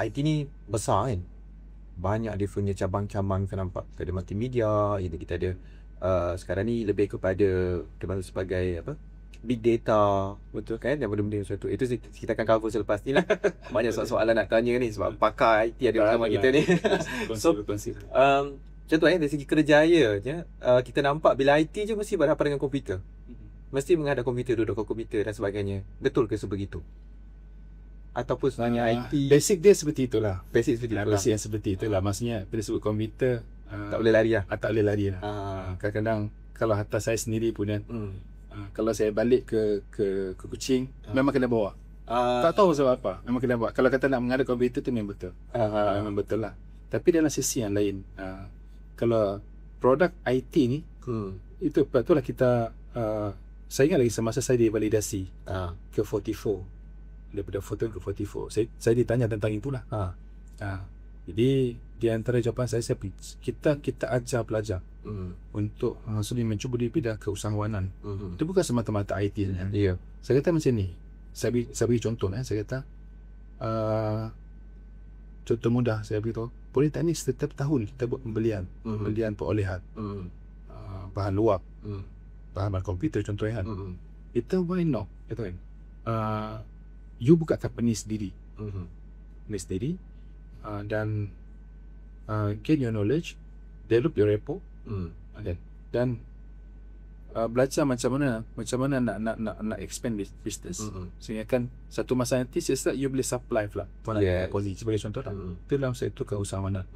IT ni besar kan. Banyak dia punya cabang-cabang, kita nampak. Kita ada multimedia, kita ada sekarang ni lebih kepada termasuk sebagai apa, big data, betul kan, yang benda-benda sesuatu. Itu kita akan cover selepas ni lah. Banyak soalan nak tanya ni sebab pakar IT ada bersama kita ni. So contoh dari segi kerjaya kita nampak bila IT je mesti berhadapan dengan komputer, mesti menghadap komputer, duduk ke komputer dan sebagainya. Betul ke sebegitu? Ataupun sebenarnya IT basic dia seperti itulah. Basic seperti itulah. Basic yang seperti itulah. Maksudnya bila sebut komputer tak boleh lari lah. Tak boleh lari lah. Kadang-kadang kalau hantar saya sendiri pun kan, kalau saya balik ke Kuching, memang kena bawa. Tak tahu sebab apa, memang kena bawa. Kalau kata nak menghadap komputer tu memang betul. Memang betul lah. Tapi dalam sisi yang lain, kalau produk IT ni, itu betul lah kita, saya ingat lagi semasa saya divalidasi ke 44, daripada 14 ke 44, saya ditanya tentang itulah. Jadi di antara jawapan saya kita ajar pelajar untuk maksudnya mencuba diri dah keusahawanan. Itu bukan semata-mata IT saja. Yeah. Saya kata macam ni, saya bagi contoh saya kata contoh mudah saya beritahu, politeknik setiap tahun kita buat pembelian perolehan bahan luar, bahan komputer contohnya kan. Kita why not kata kan, you buka company sendiri, dan gain your knowledge, develop your rapport, dan belajar macam mana nak expand business, sehingga kan satu masa nanti siasat you boleh supply pula sebagai contoh lah. Itu dalam sektor keusahawanan.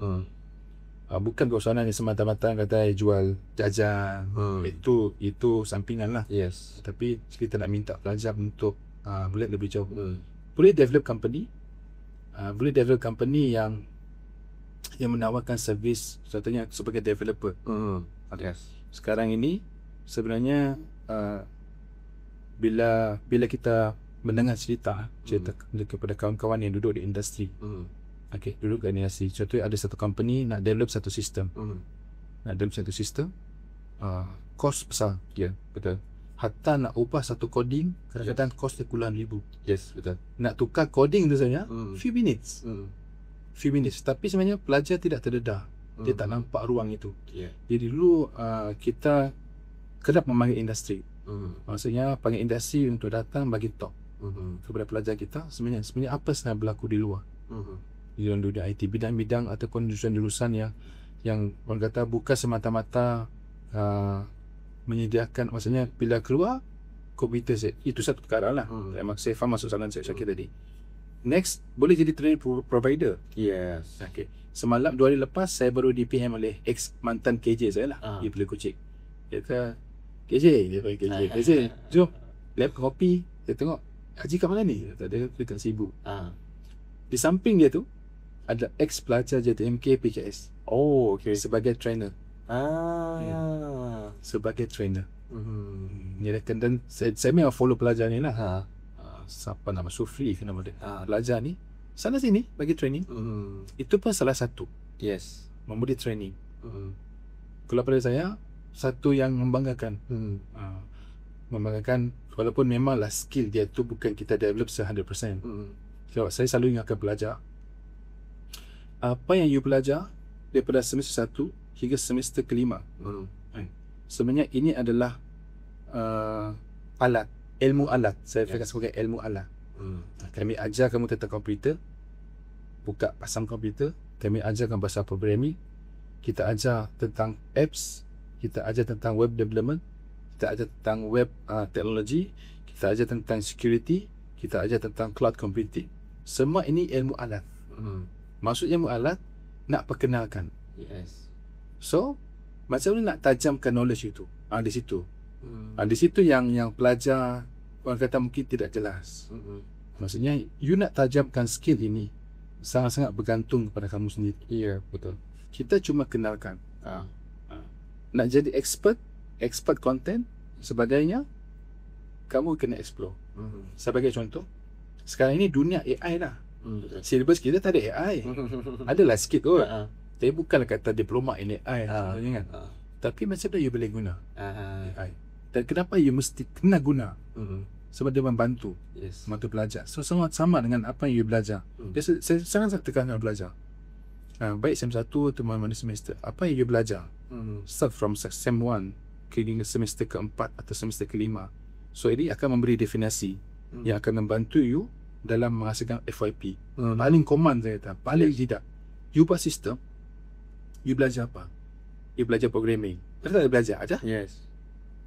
Bukan keusahawanan yang semata-mata kata jual jajan, itu sampingan lah. Tapi kita nak minta pelajar untuk boleh lebih jauh, boleh develop company, yang menawarkan servis, contohnya sebagai developer. Sekarang ini sebenarnya bila kita mendengar cerita kepada kawan-kawan yang duduk di industri, duduk di industri, contohnya ada satu company nak develop satu sistem, kos besar, betul. Hatta nak ubah satu coding, kadang-kadang kos dia puluhan ribu. Betul. Nak tukar coding tu saja few minutes. Tapi sebenarnya pelajar tidak terdedah, dia tak nampak ruang itu. Jadi dulu kita kerap memanggil industri, maksudnya panggil industri untuk datang bagi talk kepada pelajar kita sebenarnya apa sebenarnya berlaku di luar, di dalam dunia IT, bidang-bidang ataupun jurusan-jurusan yang orang kata bukan semata-mata menyediakan, maksudnya bila keluar komputer set, itu satu perkara lah. Saya faham masuk soalan saya kira tadi. Next, boleh jadi training provider. Semalam 2 hari lepas saya baru di PM oleh ex mantan KJ saya lah, dia pilih Kuching. Dia kata KJ, jom lab kopi. Saya tengok Haji kat mana ni? Dia dekat Sibu. Di samping dia tu ada ex pelajar JTMK PKS sebagai trainer. Sebagai trainer. Dan saya memang follow pelajar ni lah. Siapa nama Sufri ke nama dia. Pelajar ni sana sini bagi training. Itu pun salah satu memberi training. Kalau pada saya satu yang membanggakan. Membanggakan, walaupun memanglah skill dia tu bukan kita develop 100%. Sebab saya selalu ingatkan pelajar, apa yang you belajar daripada semester 1 hingga semester ke-5, sebenarnya ini adalah alat, ilmu alat. Saya fikir sebagai ilmu alat. Kami ajar kamu tentang komputer, buka pasang komputer, kami ajarkan bahasa programming, kita ajar tentang apps, kita ajar tentang web development, kita ajar tentang web teknologi, kita ajar tentang security, kita ajar tentang cloud computing. Semua ini ilmu alat. Maksud ilmu alat nak perkenalkan. So macam mana nak tajamkan knowledge itu? Di situ. Di situ yang pelajar orang kata mungkin tidak jelas. Maksudnya you nak tajamkan skill ini sangat-sangat bergantung kepada kamu sendiri. Betul. Kita cuma kenalkan. Nak jadi expert content sebagainya, kamu kena explore. Sebagai contoh, sekarang ini dunia AI lah. Syllabus kita tak ada AI. Adalah sikit kot. Tapi bukanlah kata diploma in AI kan. Tapi macam mana you boleh guna AI? Dan kenapa you mesti kena guna? sebab dia membantu pelajar. So sama dengan apa yang you belajar. Saya sangat tekankan belajar. Baik SEM 1 atau mana semester, apa yang you belajar start from SEM 1 ke semester keempat atau semester kelima. So ini akan memberi definisi yang akan membantu you dalam menghasilkan FYP. Paling common saya kata, paling tidak you buat sistem, you belajar apa? You belajar programming. Kita tak belajar aja.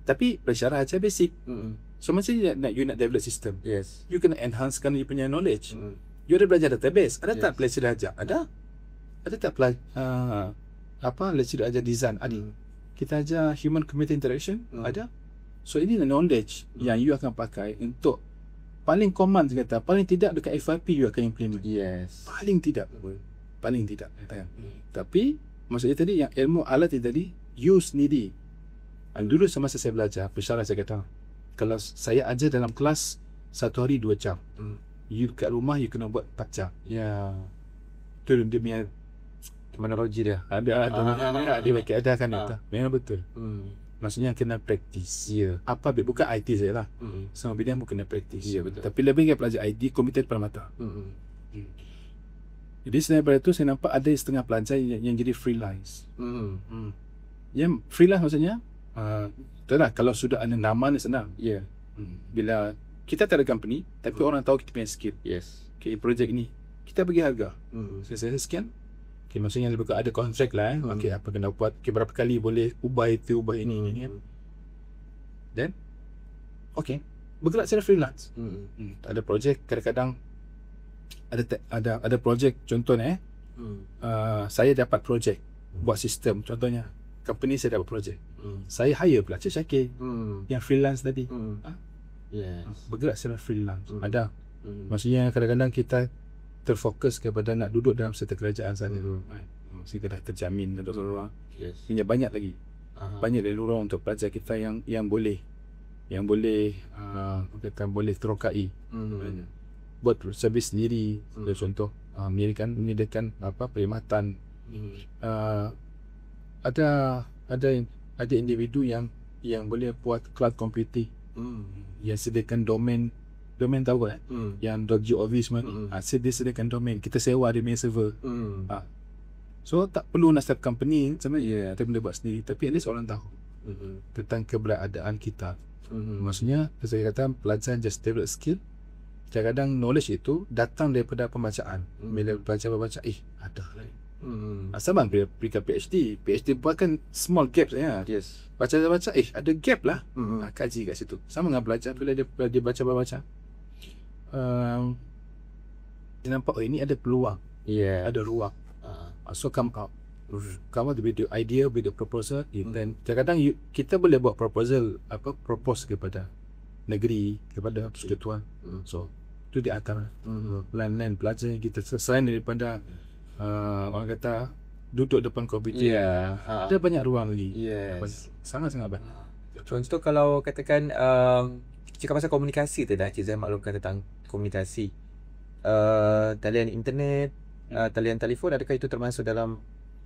Tapi belajar aja basic. So macam you nak develop sistem, you kena enhancekan you punya knowledge. You ada belajar database, ada tak belajar aja? Ada tak belajar aja design? Ada. Kita aja human computer interaction? Ada. So ini knowledge yang you akan pakai untuk paling common saya kata, paling tidak dekat FYP you akan implement. Paling tidak. Tapi maksudnya tadi yang ilmu alat tadi you sendiri. Dulu semasa saya belajar, pesara saya kata, kalau saya ajar dalam kelas 1 hari 2 jam, you kat rumah you kena buat 4 jam. Itu dia punya Terminologi dia. ada dia pakai ada kan kata. Memang betul. Maksudnya kena praktis. Apa bukan IT saya lah. Semua bidang pun kena praktis. Betul. Tapi lebih kan pelajar IT, komputer depan mata. Jadi selain daripada itu, saya nampak ada setengah pelajar yang jadi freelance. Yang freelance maksudnya, itulah, kalau sudah ada nama ni senang. Bila kita tak ada company, tapi orang tahu kita punya skill. Okay, projek ni, kita bagi harga. Saya sekian. Okay, maksudnya lebih ada kontrak lah. Okay, apa kena buat, okay, berapa kali boleh ubah itu, ubah ini. Then, okay, bergerak secara freelance. Ada projek, kadang-kadang ada projek, contohnya saya dapat projek buat sistem, contohnya company saya dapat projek, saya hire pelajar Syakir yang freelance tadi. Bergerak secara freelance. Ada. Maksudnya kadang-kadang kita terfokus kepada nak duduk dalam satu kerajaan sana. Kita dah terjamin ada ruang. Hingga banyak lagi. Banyak dari ruang untuk pelajar kita yang boleh kata boleh terokai. Buat servis sendiri. Contoh menyediakan perkhidmatan. Ada individu yang boleh buat cloud computing. Yang sediakan domain tahu kan? Yang .gov semua. Dia sediakan domain. Kita sewa dia punya server. So tak perlu nak start company sebenarnya. Kita boleh buat sendiri. Tapi at least orang tahu tentang keberadaan kita. Maksudnya saya kata pelajar just develop skill. Kadang-kadang knowledge itu datang daripada pembacaan. Bila pelajar baca, ada lagi. Sama pergi ke PhD buat kan small gaps ya. Baca, ada gap lah. Kaji kat situ. Sama dengan belajar, bila dia baca. Dia nampak ini ada peluang, ada ruang. So come out with the idea, with the proposal. Then kadang-kadang kita boleh buat proposal, propose kepada negeri, kepada persekutuan. So itu di antara plan pelajar yang kita selain daripada orang kata duduk depan komputer. Ada banyak ruang lagi. Sangat-sangat banyak. Contoh kalau katakan cakap pasal komunikasi tadi, Cik Zai maklumkan tentang komunikasi, talian internet, talian telefon, adakah itu termasuk dalam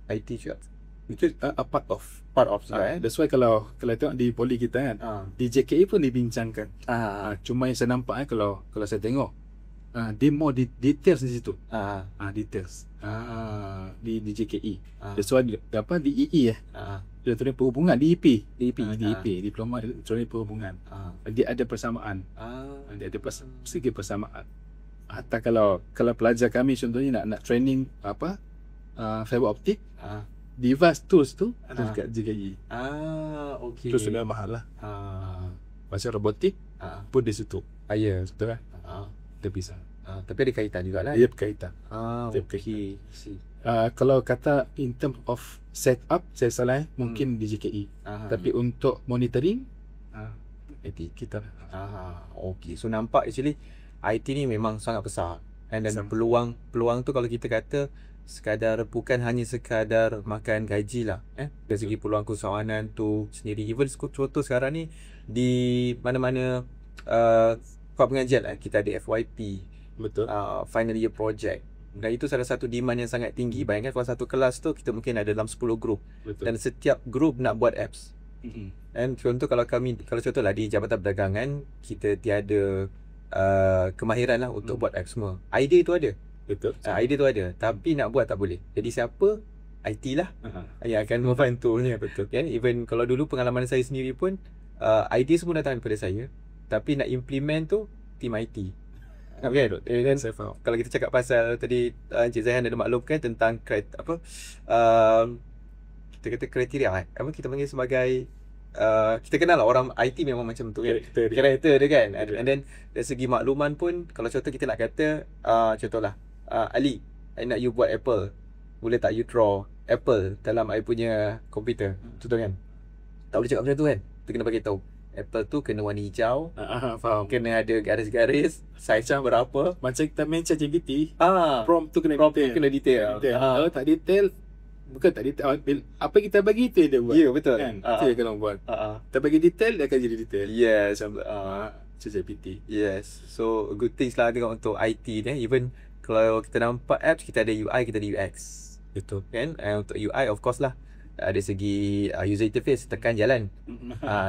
IT juga? Itu part of juga. That's why kalau tengok di poli kita kan, di JKE pun dibincangkan. Cuma yang saya nampak kalau saya tengok, dia more details di situ. Details di JKE. That's why di EE Elektronik Perhubungan, DEP, Diploma Elektronik Perhubungan. Dia ada persamaan. Dia ada sedikit persamaan. Hatta kalau pelajar kami contohnya nak training fiber optik, device tools tu ada dekat JKE. Okey. Terus sudah mahal lah. Macam robotik pun di situ. Betul kan? Dia bisa. Tapi ada kaitan juga lah. Dia berkaitan. Okey. Kalau kata in term of setup, saya salah mungkin di JKE. Tapi untuk monitoring, kita. Okey. So nampak actually IT ni memang sangat besar. Dan peluang tu kalau kita kata bukan hanya sekadar makan gaji lah. Dari segi peluang keusahawanan tu sendiri. Even contoh sekarang ni di mana-mana kuat pengajian lah, kita ada FYP. Betul. Final year project. Dan itu salah satu demand yang sangat tinggi. Bayangkan kalau satu kelas tu kita mungkin ada dalam 10 grup. Betul. Dan setiap grup nak buat apps. And contoh kalau contohlah di Jabatan Perdagangan, kita tiada kemahiran lah untuk buat app semua. Idea tu ada. Betul. Idea tu ada, tapi nak buat tak boleh. Jadi siapa? IT lah yang akan membantunya. Betul. Kan, even kalau dulu pengalaman saya sendiri pun, idea semua datang daripada saya, tapi nak implement tu tim IT. Kan? Dan Saya faham. kalau kita cakap pasal tadi, Encik Zaihan ada maklumkan tentang kita kata kriteria apa kita panggil sebagai, kita kenal lah orang IT memang macam tu kan, karakter dia kan. And then dari segi makluman pun, kalau contoh kita nak kata, contohlah, Ali, I nak you buat Apple, boleh tak you draw Apple dalam I punya komputer, contoh kan. Tak boleh cakap macam tu kan, kita kena bagi tahu Apple tu kena warna hijau, Faham. kena ada garis-garis, size berapa. Macam kita main ChatGPT, Ah, prompt tu kena prompt tu detail. kena detail. Kalau tak detail, bukan tak detail, apa kita bagi itu dia buat. Ya, betul. Kan? Itu yang kena buat. Ah, Kita bagi detail, dia akan jadi detail. yes. Macam ChatGPT. Yes. So good things lah tengok untuk IT ni. Even kalau kita nampak apps, kita ada UI, kita ada UX. Betul. Kan? Untuk UI of course lah, dari segi user interface, tekan jalan.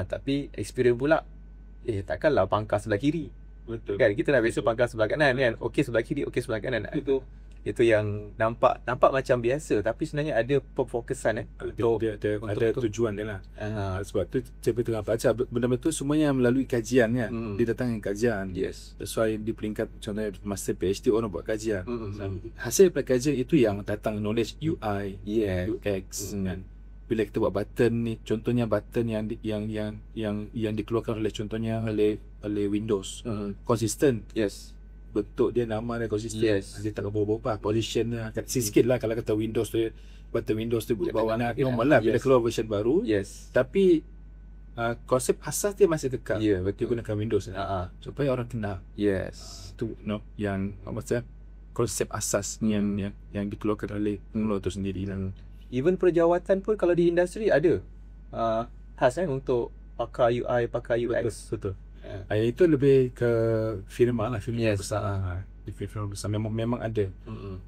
Tapi experience pula, takkanlah pangkas sebelah kiri. Betul. Kan kita dah biasa pangkas sebelah kanan kan. Okey sebelah kiri, okey sebelah kanan. Itu yang nampak macam biasa, tapi sebenarnya ada perfokusan Dia ada tujuan dia lah. Sebab tu saya tengah baca benda-benda tu semuanya melalui kajian kan. Dia datang dengan kajian. Yes. That's why di peringkat contohnya master PhD orang buat kajian. Hasil daripada kajian itu yang datang knowledge UI, Yeah. UX kan. Bila kita buat button ni, contohnya button yang dikeluarkan oleh Windows, konsisten. Yes. Bentuk dia, nama dia konsisten. Yes. Dia tak berubah-ubah. Position dia sikit lah kalau kata Windows tu, button Windows tu berubah warna normal lah bila keluar version baru. Yes. Tapi konsep asas dia masih kekal. Ya, Dia betul. gunakan Windows supaya orang kenal. Yes. Tu yang maksudnya konsep asas yang dikeluarkan oleh pengeluar tu sendiri lah. Even perjawatan pun kalau di industri ada khas kan untuk pakar UI, pakar UX. Betul. Itu lebih ke firma lah, firma Yes. besar. Di firma besar memang ada.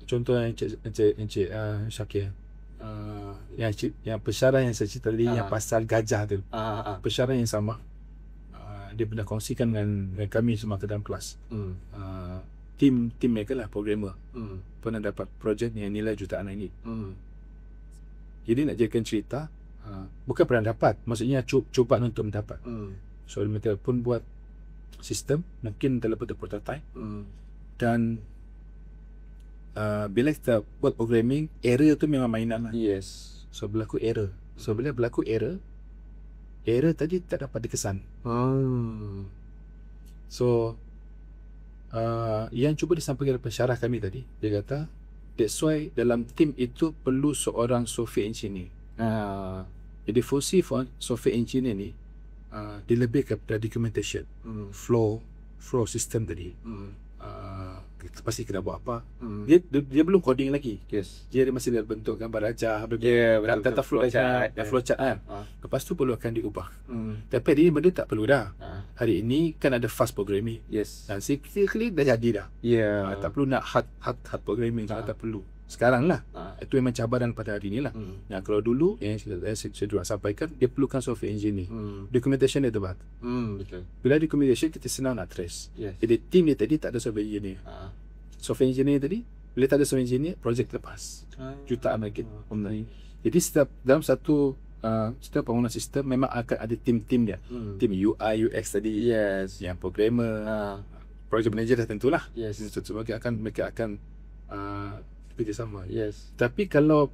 Contoh Encik Syakir, yang pensyarah yang saya cerita tadi, yang pasal gajah tu, pensyarah yang sama, dia pernah kongsikan dengan kami semua ke dalam kelas. Tim mereka lah programmer, pernah dapat projek yang nilai jutaan ringgit. Jadi nak jadikan cerita, bukan pernah dapat, maksudnya cuba untuk mendapat. So mereka pun buat sistem, mungkin dalam bentuk prototype. Dan bila kita buat programming, error tu memang mainan lah. Yes. So berlaku error. So bila berlaku error tadi tak dapat dikesan. So yang cuba disampaikan oleh pensyarah kami tadi, dia kata that's why dalam tim itu perlu seorang software engineer. Jadi fungsi software engineer ni dia lebih kepada documentation, flow system tadi. Kita pasti kena buat apa. Dia belum coding lagi. Yes. Dia masih dalam bentuk gambar rajah, data flowchart kan. Lepas tu perlu akan diubah. Tapi hari ini benda tak perlu dah. Hari ini kan ada fast programming. Yes. Dan klik dah jadi dah. Tak perlu nak hard programming, tak perlu. Sekarang lah. Itu memang cabaran pada hari ni lah. Kalau dulu yang saya sudah sampaikan, dia perlukan software engineer. Documentation dia tebat. Betul. Bila documentation kita senang nak trace. Yes. Jadi tim dia tadi tak ada software engineer. Software engineer tadi, bila tak ada software engineer, projek lepas. Jutaan ringgit. Jadi dalam satu pembangunan sistem memang akan ada tim-tim dia. Tim UI, UX tadi. Yes. Yang programmer, project manager dah tentulah. Yes. Mereka akan bekerjasama. Yes. Tapi kalau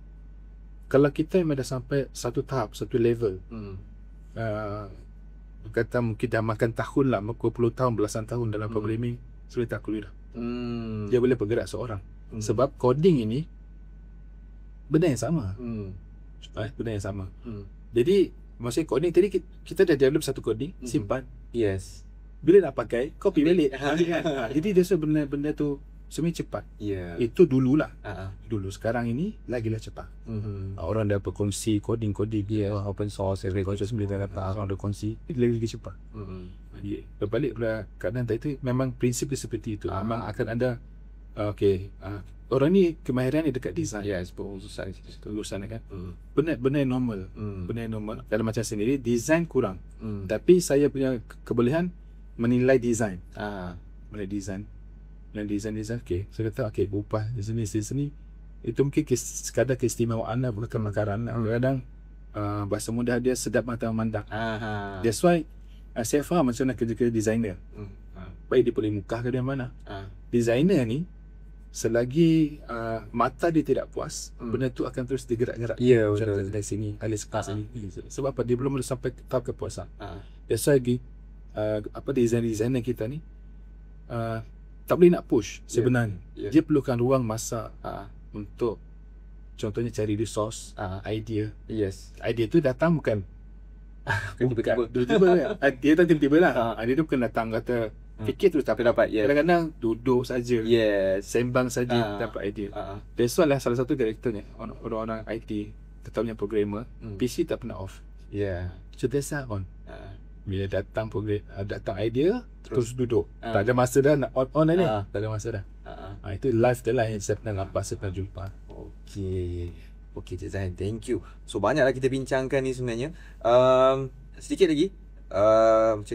kita memang dah sampai satu tahap, satu level, kata mungkin dah makan tahun lah, 20 tahun, belasan tahun dalam programming, sulit tak keluar. Dia boleh bergerak seorang. Sebab coding ini benda yang sama. Benda yang sama. Jadi maksudnya coding tadi kita dah develop satu coding, simpan. Yes. Bila nak pakai, copy balik. Jadi dia benda tu sebenarnya cepat. Itu dululah. Dulu. Sekarang ini lagilah cepat. Orang dah berkongsi coding open source, conscious bila kata orang dah kongsi, lagi cepat. Jadi berbalik pada keadaan tadi itu, memang prinsip dia seperti itu. Memang akan ada orang ni kemahiran dia dekat design. Yes, berurusan di situ. Urusan kan. Benda yang normal. Benda yang normal. Dalam macam sendiri design kurang. Hmm. Tapi saya punya kebolehan menilai design. Menilai design. Okey. Saya kata okey, berubah di sini. Itu mungkin sekadar keistimewaan lah, bukan kemakaran. Kadang-kadang bahasa mudah dia sedap mata memandang. That's why saya faham macam mana kerja-kerja designer. Baik dia boleh muka ke dia mana. Designer ni selagi mata dia tidak puas, benda tu akan terus digerak-gerak. Ya, Macam betul. dari sini, alis ke sini. Sebab apa? Dia belum sampai ke tahap kepuasan. That's why designer kita ni tak boleh nak push sebenarnya. Dia perlukan ruang masa untuk contohnya cari resource, idea. Yes. Idea tu datang bukan Tiba-tiba. tiba-tiba. Dia tak tiba-tiba lah. Dia tu bukan datang kata fikir tu tak Dapat, yes. Kadang-kadang duduk saja. Yes. Sembang saja dapat idea. That's why lah salah satu karakternya orang-orang IT, tetapnya programmer, PC tak pernah off. Yeah. Sentiasa on. Bila datang datang idea terus duduk. Tak ada masa dah nak on ni. Tak ada masa dah. Itu live dia lah yang saya pernah nampak, saya pernah jumpa. Okey Cik Zahan, thank you. So banyaklah kita bincangkan ni sebenarnya. Sedikit lagi, macam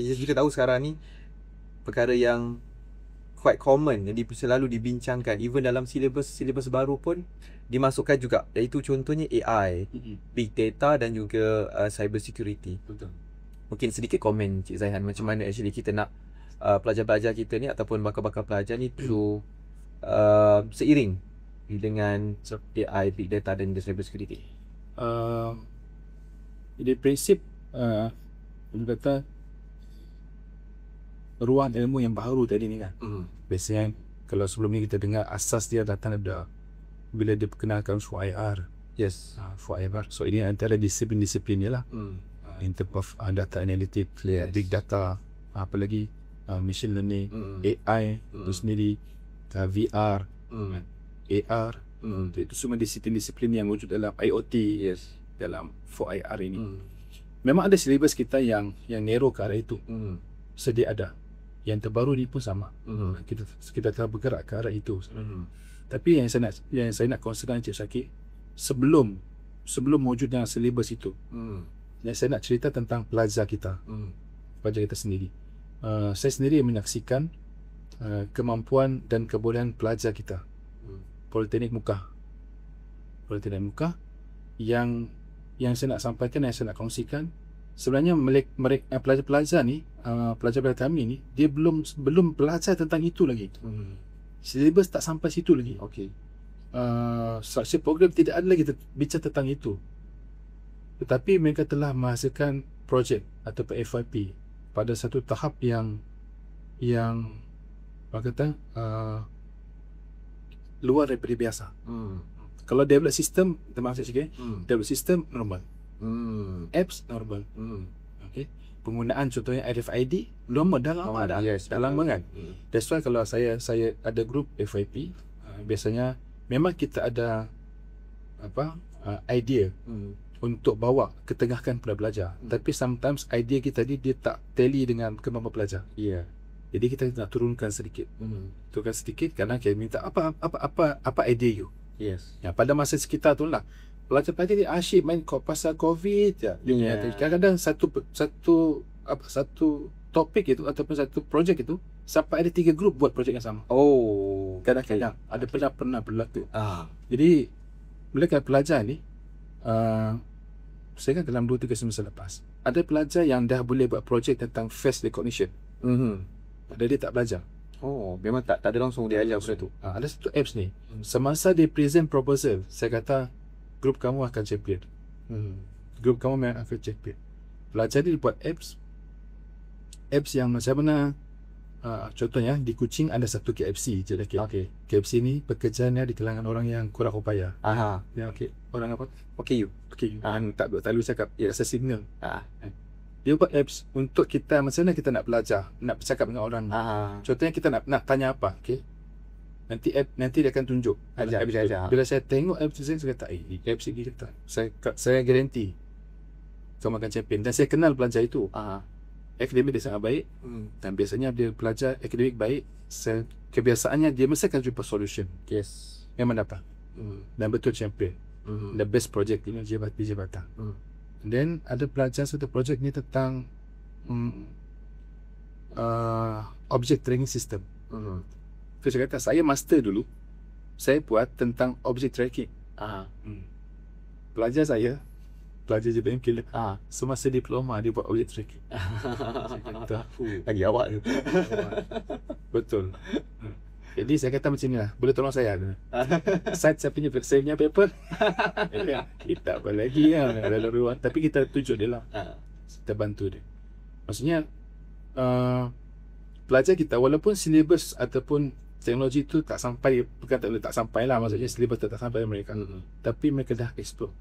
kita tahu sekarang ni perkara yang quite common, yang selalu dibincangkan even dalam silibus baru pun dimasukkan juga, iaitu contohnya AI, big data dan juga cyber security. Betul. Mungkin sedikit komen Cik Zaihan, macam mana actually kita nak pelajar-pelajar kita ni ataupun bakal-bakal pelajar ni to seiring dengan AI, big data dan cyber security. Jadi prinsip kata ruang ilmu yang baru tadi ni kan. Biasanya kalau sebelum ni kita dengar asas dia datang ada bila dia perkenalkan 4IR. Yes. 4IR. So ini antara disiplin-disiplin dia lah. In terms of data analytics, big data, apa lagi machine learning, AI itu sendiri, VR, AR. Itu semua disiplin-disiplin yang wujud dalam IoT, dalam 4IR ini. Memang ada silibus kita yang narrow ke arah itu. Sedia ada. Yang terbaru ni pun sama. Kita telah bergerak ke arah itu. Tapi yang saya nak concern Encik Syakir, sebelum wujudnya silibus itu, yang saya nak cerita tentang pelajar kita. Pelajar kita sendiri. Saya sendiri menyaksikan kemampuan dan kebolehan pelajar kita. Politeknik Muka yang saya nak sampaikan, yang saya nak kongsikan, sebenarnya mereka pelajar-pelajar ni, pelajar-pelajar kami ni, dia belum belajar tentang itu lagi. Silibus tak sampai situ lagi. Structure program tidak ada lagi bicara tentang itu. Tetapi mereka telah menghasilkan projek atau FYP pada satu tahap yang apa kata luar daripada biasa. Kalau develop sistem, termasuk sikit, develop sistem normal. Apps normal. Okay. Penggunaan contohnya RFID normal dah lama dah. Dah lama kan. That's why kalau saya ada group FYP, biasanya memang kita ada idea untuk bawa ketengahkan pada pelajar. Tapi sometimes idea kita ni dia tak tally dengan kemampuan pelajar. Jadi kita nak turunkan sedikit. Turunkan sedikit kerana kita minta apa idea you. Ya, pada masa sekitar tu lah pelajar-pelajar ni asyik main pasal COVID je. Kadang-kadang satu topik itu ataupun satu projek itu sampai ada 3 grup buat projek yang sama. Kadang-kadang ada pernah berlaku. Jadi bila kan pelajar ni saya kan dalam 2-3 semester lepas, ada pelajar yang dah boleh buat projek tentang face recognition. Padahal dia tak belajar. Memang tak ada langsung dia ajar benda tu. Ada satu apps ni, semasa dia present proposal, saya kata grup kamu akan champion. Grup kamu memang akan champion. Pelajar dia buat apps yang macam mana, contohnya di Kuching ada satu KFC je dah. KFC ni pekerjaannya di kalangan orang yang kurang upaya. Orang apa? Okay. Tak lalu cakap rasa signal. Dia buat apps untuk kita, macam mana kita nak belajar, nak bercakap dengan orang. Contohnya kita nak tanya apa, nanti dia akan tunjuk. Bila saya tengok apps saya kata, apps ini kita, saya garanti kamu akan champion. Dan saya kenal pelajar itu. akademik dia sangat baik, dan biasanya dia pelajar akademik baik, kebiasaannya dia mesti akan jumpa solution. Yes. Memang dapat. Dan betul champion. The best project ini di jabatan. Then ada pelajar satu projek ni tentang object tracking system. So saya kata saya master dulu, saya buat tentang object tracking. Pelajar saya, pelajar JBM kira semasa diploma dia buat object tracking. Saya kata, Lagi awak tu. betul. Jadi saya kata macam ni lah, boleh tolong saya? Saya punya paper. Kita apa lagi lah, dalam ruang. Tapi kita tunjuk dia lah, kita bantu dia. Maksudnya pelajar kita walaupun silibus ataupun teknologi tu tak sampai, bukan tak boleh tak sampai lah, maksudnya silibus tak sampai mereka, tapi mereka dah explore.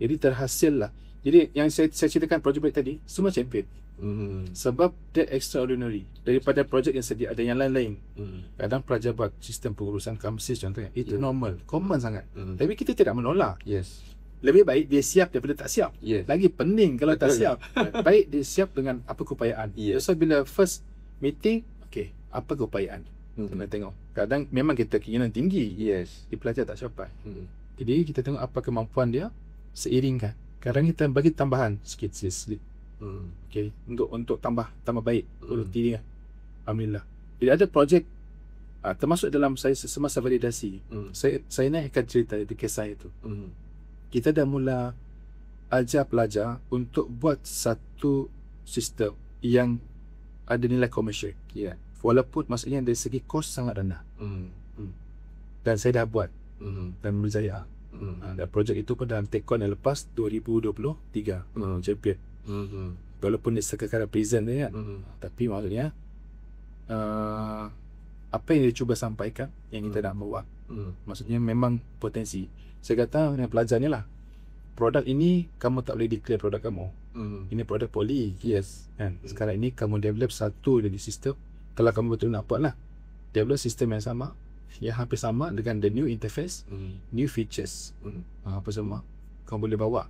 Jadi terhasil lah. Jadi yang saya ceritakan projek tadi semua champion. Sebab dia extraordinary daripada projek yang sedia ada yang lain-lain. Kadang pelajar buat sistem pengurusan kamsis contohnya, itu normal, common sangat. Tapi kita tidak menolak. Yes. Lebih baik dia siap daripada tak siap. Yes. Lagi pening kalau tak siap. Baik dia siap dengan apa keupayaan. So bila first meeting, okay, apa keupayaan? Kena tengok. Kadang memang kita keinginan tinggi. Yes. Di pelajar tak capai. Jadi kita tengok apa kemampuan dia, seiringkan. Kadang kita bagi tambahan sikit. Okay, untuk tambah baik quality dia. Alhamdulillah. Jadi ada projek termasuk dalam saya semasa validasi. Saya naikkan cerita di kisah itu. Kita dah mula ajar pelajar untuk buat satu sistem yang ada nilai komersial. Walaupun maksudnya dari segi kos sangat rendah. Dan saya dah buat dan berjaya. Dan projek itu pun dalam take on yang lepas 2023 champion. Walaupun dia sekadar present dia kan, tapi maksudnya apa yang dia cuba sampaikan yang kita nak bawa, maksudnya memang potensi. Saya kata dengan pelajar ni lah, produk ini kamu tak boleh declare produk kamu. Ini produk poli. Yes. Kan? Sekarang ini kamu develop satu dari sistem. Kalau kamu betul nak buat lah, develop sistem yang sama, yang hampir sama dengan the new interface, new features, apa semua kamu boleh bawa.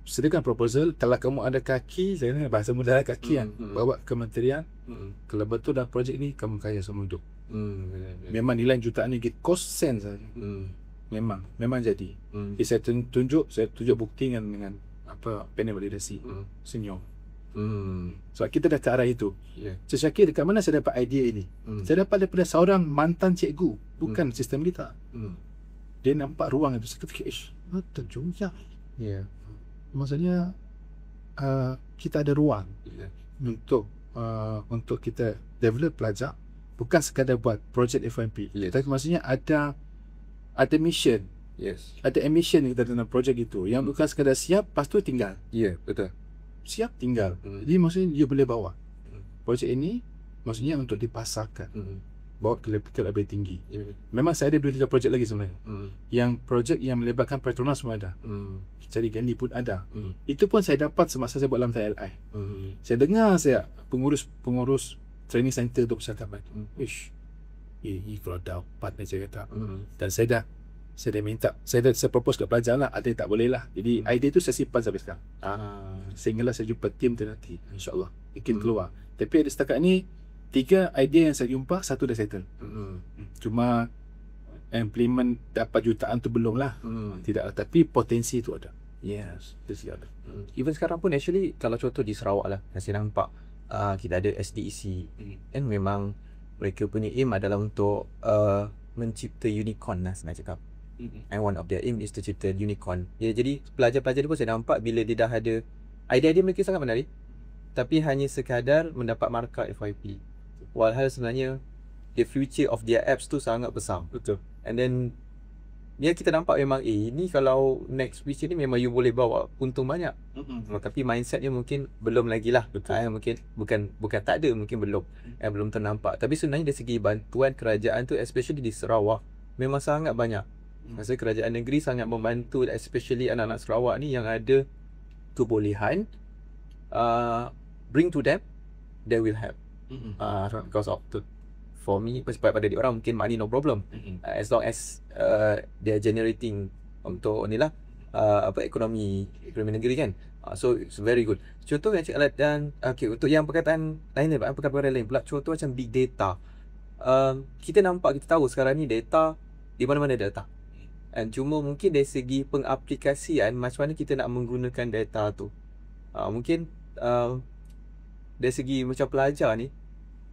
Sediakan proposal. Kalau kamu ada kaki, saya kata bahasa mudah kaki kan, bawa kementerian. Kalau betul dalam projek ni kamu kaya semua hidup. Memang nilai jutaan ni cost sense saja. Memang jadi. Jadi saya tunjuk bukti dengan apa panel validasi senior. Sebab kita dah ke arah itu. Saya syakir dekat mana saya dapat idea ini. Saya dapat daripada seorang mantan cikgu, bukan sistem kita. Dia nampak ruang itu. Saya fikir, betul juga. Maksudnya kita ada ruang untuk kita develop pelajar, bukan sekadar buat projek FYP. Tapi maksudnya ada mission. Ada ambition kita dalam projek itu, yang bukan sekadar siap lepas tu tinggal. Betul. Siap tinggal. Jadi maksudnya dia boleh bawa projek ini, maksudnya untuk dipasarkan, bawa ke lebih tinggi. Memang saya ada 2-3 projek lagi sebenarnya. Yang projek yang melibatkan Petronas semua ada. Cari Gandhi pun ada. Itu pun saya dapat semasa saya buat dalam TLI. Saya dengar pengurus training center untuk percakapan. Ini kalau dapat ni saya kata. Dan saya dah minta, saya propose ke pelajar lah, ada yang tak boleh lah. Jadi idea tu saya simpan sampai sekarang. Sehinggalah saya jumpa tim tu nanti, InsyaAllah mungkin keluar. Tapi ada setakat ni 3 idea yang saya jumpa, 1 dah settle. Cuma implement dapat jutaan tu belum lah. Tidak lah, tapi potensi tu ada. Yes, ada. Even sekarang pun actually, kalau contoh di Sarawak lah, saya nampak kita ada SDEC, and memang mereka punya aim adalah untuk mencipta unicorn lah senang cakap. And one of their aim is to cipta unicorn. Jadi pelajar-pelajar ni pun saya nampak bila dia dah ada idea mereka sangat menarik, tapi hanya sekadar mendapat markah FYP. Walhal sebenarnya the future of their apps tu sangat besar. Betul. And then kita nampak memang ini kalau next future ni memang you boleh bawa untung banyak. Tapi mindsetnya mungkin belum lagi lah. Mungkin bukan tak ada, mungkin belum ternampak. Tapi sebenarnya dari segi bantuan kerajaan tu, especially di Sarawak, memang sangat banyak. Maksudnya kerajaan negeri sangat membantu, especially anak-anak Sarawak ni yang ada kebolehan, bring to them, they will help. Because of for me, pada dia orang mungkin money no problem, as long as they are generating untuk ni lah, ekonomi negeri kan. So it's very good. Contoh yang dan okay, untuk yang perkataan lain, perkataan lain pula, contoh macam big data. Kita nampak, kita tahu sekarang ni data di mana-mana data. And cuma mungkin dari segi pengaplikasian, macam mana kita nak menggunakan data tu. Mungkin dari segi macam pelajar ni,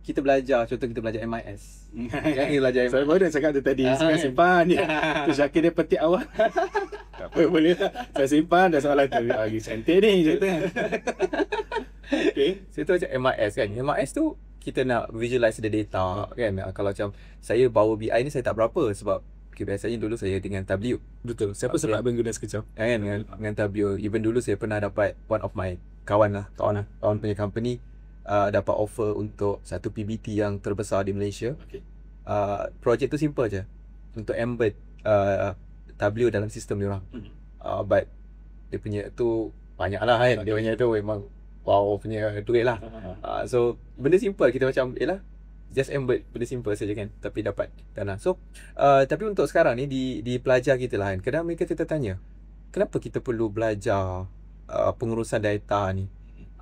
kita belajar, contoh kita belajar MIS. Kan kita belajar Saya baru dah cakap tu tadi, saya simpan je. Tu Syakir dia petik awal. Tak apa, boleh lah. Saya simpan dah soalan tu. Lagi cantik ni, cerita kan. Okay. Saya tu macam MIS kan. MIS tu kita nak visualize the data kan. Kalau macam saya Power BI ni saya tak berapa sebab biasanya dulu saya dengan Tableau. Betul. Siapa sebab abang guna sekejap? Kan dengan Tableau. Even dulu saya pernah dapat one of my kawan punya company dapat offer untuk satu PBT yang terbesar di Malaysia. Okay. Projek tu simple je untuk embed Tableau dalam sistem diorang. But dia punya tu banyak lah kan. Dia punya tu memang wow punya duit lah. So benda simple, kita macam just embed benda simple saja kan, tapi dapat dana. So tapi untuk sekarang ni di pelajar kita lah kan, kadang mereka tanya kenapa kita perlu belajar pengurusan data ni,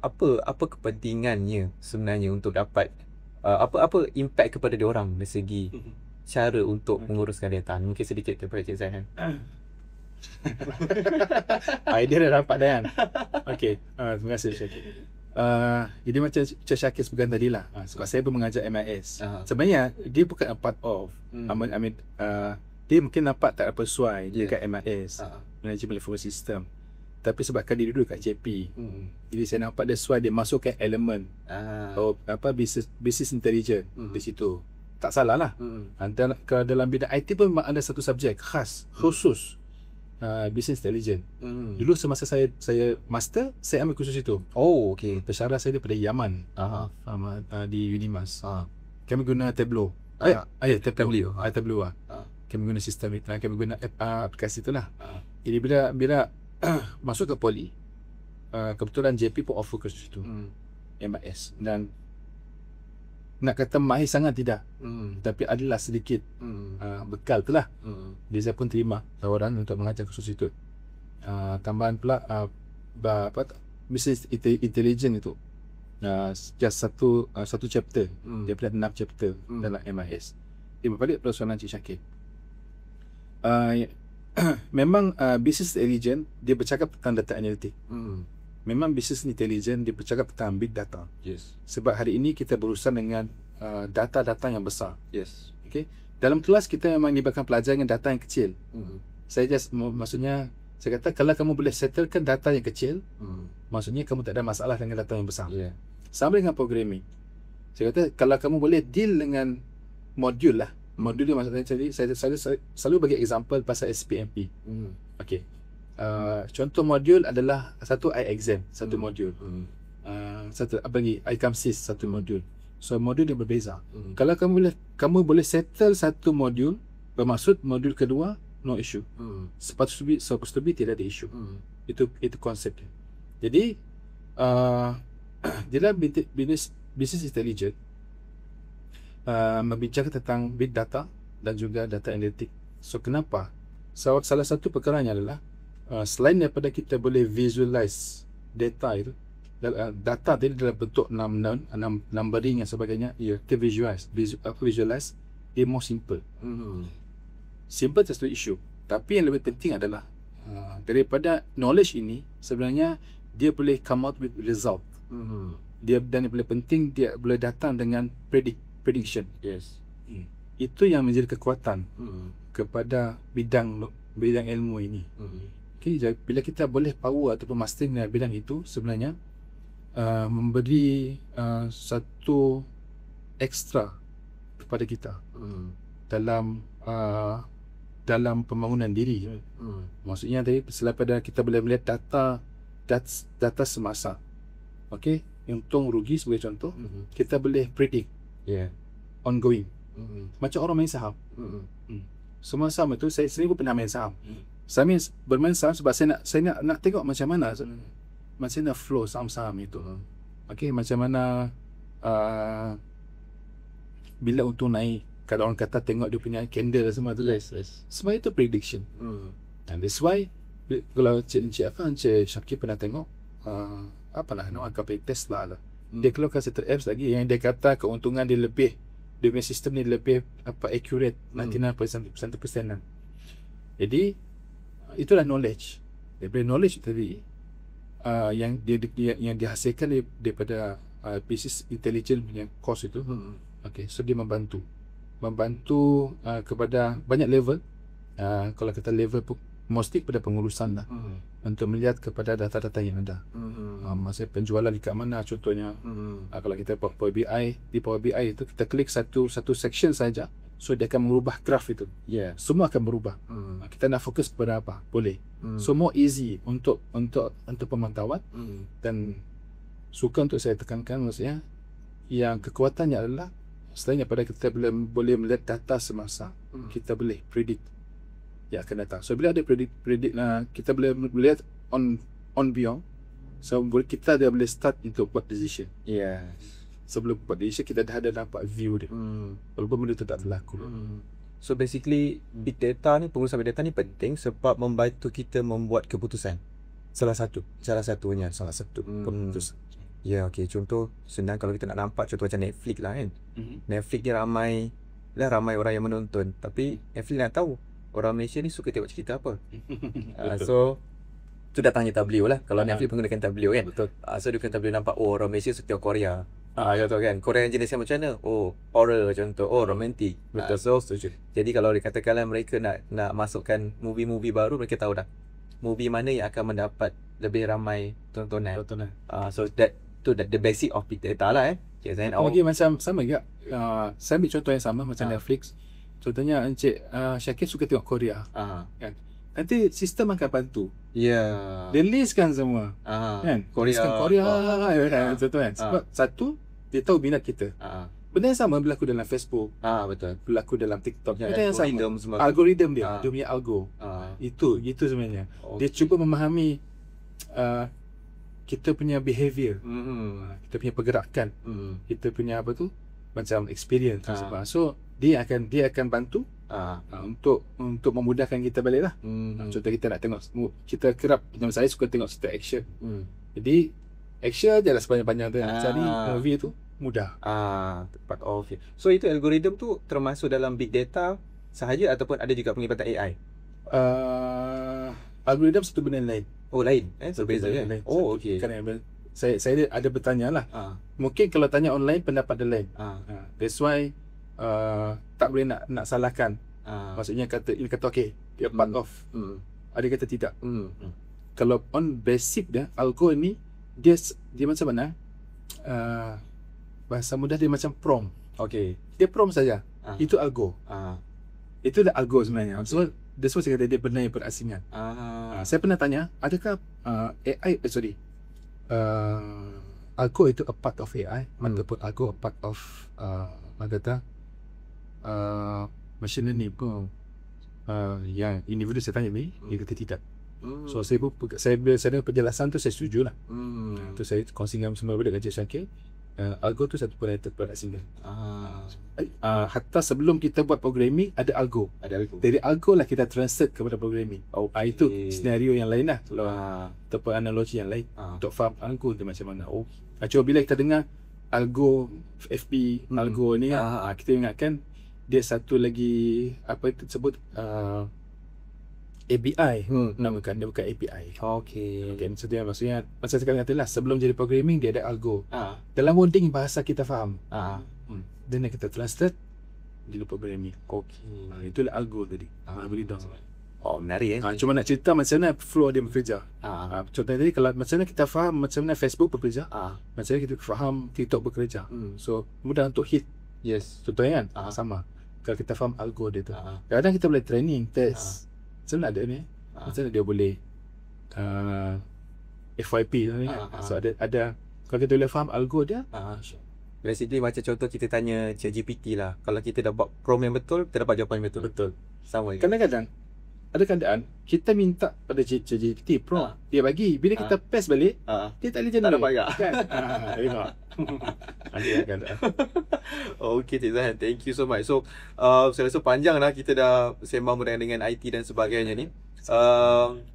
apa kepentingannya sebenarnya untuk dapat apa impact kepada diorang dari segi cara untuk menguruskan data. Mungkin sedikit daripada Cik Zain. Idea dah dapat dah kan. Okay, terima kasih Syakir. Jadi macam Cik Syakir sebutkan tadi lah, sebab saya pun mengajar MIS. Sebenarnya dia bukan a part of dia mungkin nampak tak apa sesuai dekat MIS, Management Information System. Tapi sebabkan dia duduk kat JP, jadi saya nampak dia sesuai, dia masukkan elemen business intelligence di situ. Tak salah lah. Dalam bidang IT pun memang ada satu subjek khas khusus business intelligence. Dulu semasa saya master, saya ambil khusus itu. Oh, okay. Pensyarah saya daripada Yaman, di Unimas. Kami guna Tableau. Tableau. Tableau. Kami guna sistem itu, kami guna aplikasi itulah. Jadi bila masuk ke Poly, kebetulan JP pun offer khusus itu, MIS. Dan nak kata mahir sangat tidak, tapi adalah sedikit bekal tu lah. Jadi saya pun terima tawaran untuk mengajar khusus itu. Tambahan pula business intelligence itu just satu chapter daripada 6 chapter dalam MIS. Dia berbalik pada soalan Cik Syakir. Memang business intelligence dia bercakap tentang data analitik. Memang business intelligence dia bercakap tentang big data. Yes. Sebab hari ini kita berurusan dengan data-data yang besar. Yes. Okay. Dalam kelas kita memang libatkan pelajar dengan data yang kecil. Saya maksudnya saya kata kalau kamu boleh settlekan data yang kecil, maksudnya kamu tak ada masalah dengan data yang besar. Sama dengan programming. Saya kata kalau kamu boleh deal dengan modul lah. Modul dia maksudnya tadi saya selalu bagi example pasal SPMP. Okay. Contoh modul adalah satu iExam, satu modul. Satu apa lagi? iComSys, satu modul. So modul dia berbeza. Kalau kamu boleh settle satu modul, bermaksud modul kedua no issue. Supposed to be tidak ada issue. Itu konsep dia. Jadi dalam business intelligence membincangkan tentang big data dan juga data analitik. So kenapa? Salah satu perkaranya adalah selain daripada kita boleh visualize data itu, data tadi dalam bentuk numbering dan sebagainya, kita visualize dia more simple. Simple just to issue. Tapi yang lebih penting adalah daripada knowledge ini sebenarnya dia boleh come out with result. Dan yang paling penting dia boleh datang dengan prediction. Yes. Itu yang menjadi kekuatan kepada bidang ilmu ini. Okay, jadi bila kita boleh power ataupun master dalam bidang itu, sebenarnya memberi satu ekstra kepada kita dalam pembangunan diri. Maksudnya tadi selain pada kita boleh melihat data semasa. Okey, untung rugi sebagai contoh, kita boleh predict ongoing. Macam orang main saham. Semua saham itu saya sendiri pun pernah main saham. Saya bermain saham sebab saya nak tengok macam mana flow saham-saham itu. Okey, macam mana bila untung naik, kalau orang kata tengok dia punya candle semua tu. Semua itu prediction. And that's why kalau Cik Syakir pernah tengok apalah, nak anggap Tesla lah. Dia keluarkan satu apps lagi yang dia kata keuntungan dia lebih, dia punya sistem ni lebih accurate 99% lah. Jadi itulah knowledge. Daripada knowledge tadi yang yang dihasilkan daripada business intelligence yang course itu. Okay, so dia membantu kepada banyak level. Kalau kita level mesti pada pengurusan lah, untuk melihat kepada data-data yang ada. Maksudnya penjualan di kat mana contohnya. Kalau kita buat Power BI, di Power BI itu kita klik satu section saja, so dia akan merubah graf itu. Semua akan berubah. Kita nak fokus kepada apa? Boleh. So more easy untuk pemantauan. Dan suka untuk saya tekankan, maksudnya yang kekuatannya adalah selain daripada kita boleh melihat data semasa, kita boleh predict yang akan datang. So bila ada predict lah, kita boleh melihat on beyond. So kita dah boleh start untuk buat decision. Sebelum buat decision, kita dah ada nampak view dia. Walaupun benda tu tak berlaku. So basically big data ni, pengurusan big data ni penting sebab membantu kita membuat keputusan. Salah satu keputusan. Okay, contoh senang kalau kita nak nampak, contoh macam Netflix lah kan. Netflix ni ramai orang yang menonton, tapi Netflix nak tahu orang Malaysia ni suka tengok cerita apa. So tu datangnya Tableau lah. Kalau Netflix menggunakan Tableau kan. So dia Tableau nampak, orang Malaysia suka tengok Korea. Contoh kan, Korea yang jenis yang macam mana? Horror contoh, romantik. So jadi kalau dikatakanlah mereka nak masukkan movie-movie baru, mereka tahu dah movie mana yang akan mendapat lebih ramai tontonan. So the basic of big data lah Lagi macam sama juga. Saya ambil contoh yang sama macam Netflix. Contohnya Encik Syakir suka tengok Korea. Kan? Nanti sistem akan bantu. Dia listkan semua. Kan? Korea. Contoh kan? Sebab satu, dia tahu minat kita. Benda yang sama berlaku dalam Facebook. Betul. Berlaku dalam TikTok. Benda yang sama. Semua. Algoritma dia. Dia punya algo. Itu sebenarnya. Dia cuba memahami kita punya behavior. Kita punya pergerakan. Kita punya apa tu? Macam experience. So dia akan bantu untuk memudahkan kita balik lah. Contoh kita nak tengok, kita kerap, macam saya suka tengok cerita action. Jadi action je lah sepanjang-panjang tu. Cari movie tu mudah. Part of it. So itu algoritma tu termasuk dalam big data sahaja ataupun ada juga penglibatan AI? Algoritma satu benda lain. Lain? Berbeza kan? Okay. Saya ada bertanya lah. Mungkin kalau tanya online pendapat dia lain. That's why tak boleh nak salahkan. Maksudnya dia kata okay, dia part of. Ada kata tidak. Kalau on basic dia, algo ni dia macam mana? Bahasa mudah dia macam prompt. Dia prompt saja. Itu algo. Itulah algo sebenarnya. So that's why saya kata dia benar yang berasingan. Saya pernah tanya, adakah AI algo itu a part of AI ataupun algo a part of machine learning pun. Yang individu saya tanya ni, dia kata tidak. So saya ada penjelasan tu, saya setuju lah. Tu saya kongsikan semua benda dengan Encik Syakir. Algo tu satu parameter berasingan. Hatta sebelum kita buat programming ada algo. Dari algo lah kita translate kepada programming. Itu senario yang lain lah. Kalau ataupun analogi yang lain untuk faham algo dia macam mana. Cuma bila kita dengar algo FB, algo ni kita ingatkan dia satu lagi apa itu sebut API. Namakan dia bukan API. So dia maksudnya macam sekarang katalah sebelum jadi programming dia ada algo. Dalam wording bahasa kita faham. Then kita translate di programming. Itulah algo tadi. Algoritma. Menarik cuma nak cerita macam mana flow dia bekerja. Contohnya tadi kalau macam mana kita faham macam mana Facebook bekerja, macam mana kita faham TikTok bekerja. So mudah untuk hit. Contohnya kan sama. Kalau kita faham algo dia tu. Kadang kita boleh training, test. Macam mana ada ni? Macam mana dia boleh FYP ni kan? So ada kalau kita boleh faham algo dia. Basically macam contoh kita tanya ChatGPT lah. Kalau kita dah buat prompt yang betul, kita dapat jawapan yang betul. Sama juga. Kadang-kadang ada keadaan kita minta pada ChatGPT prompt, dia bagi, bila kita paste balik dia tak boleh jenis. Tak dapat kan? Tengok. Okay Cik Zahan, thank you so much. So saya rasa panjang lah kita dah sembang berkaitan dengan IT dan sebagainya ni.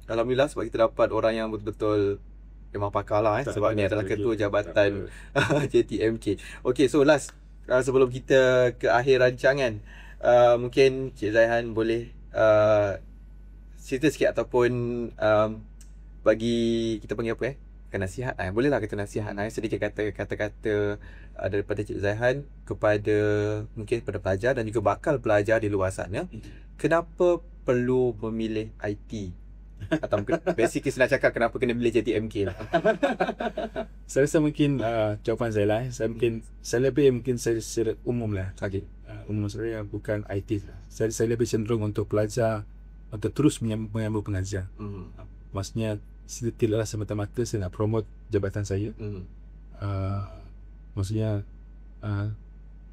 Alhamdulillah sebab kita dapat orang yang betul-betul memang pakar lah Tak sebab ni ada adalah lagi. ketua Tak jabatan apa. JTMK. Okay, so last sebelum kita ke akhir rancangan, mungkin Cik Zaihan boleh cerita sikit ataupun bagi kita panggil apa nasihat boleh lah kata nasihat sedikit kata-kata daripada Cik Zaihan kepada mungkin kepada pelajar dan juga bakal pelajar di luar sana, kenapa perlu memilih IT atau basically saya nak cakap kenapa kena pilih JTMK lah. Saya rasa mungkin jawapan saya lah. Saya lebih mungkin saya secara umum lah. Okay. Umum saya bukan IT. Saya lebih cenderung untuk pelajar untuk terus menyambung pengajian. Maksudnya tidaklah semata-mata saya nak promote jabatan saya. Maksudnya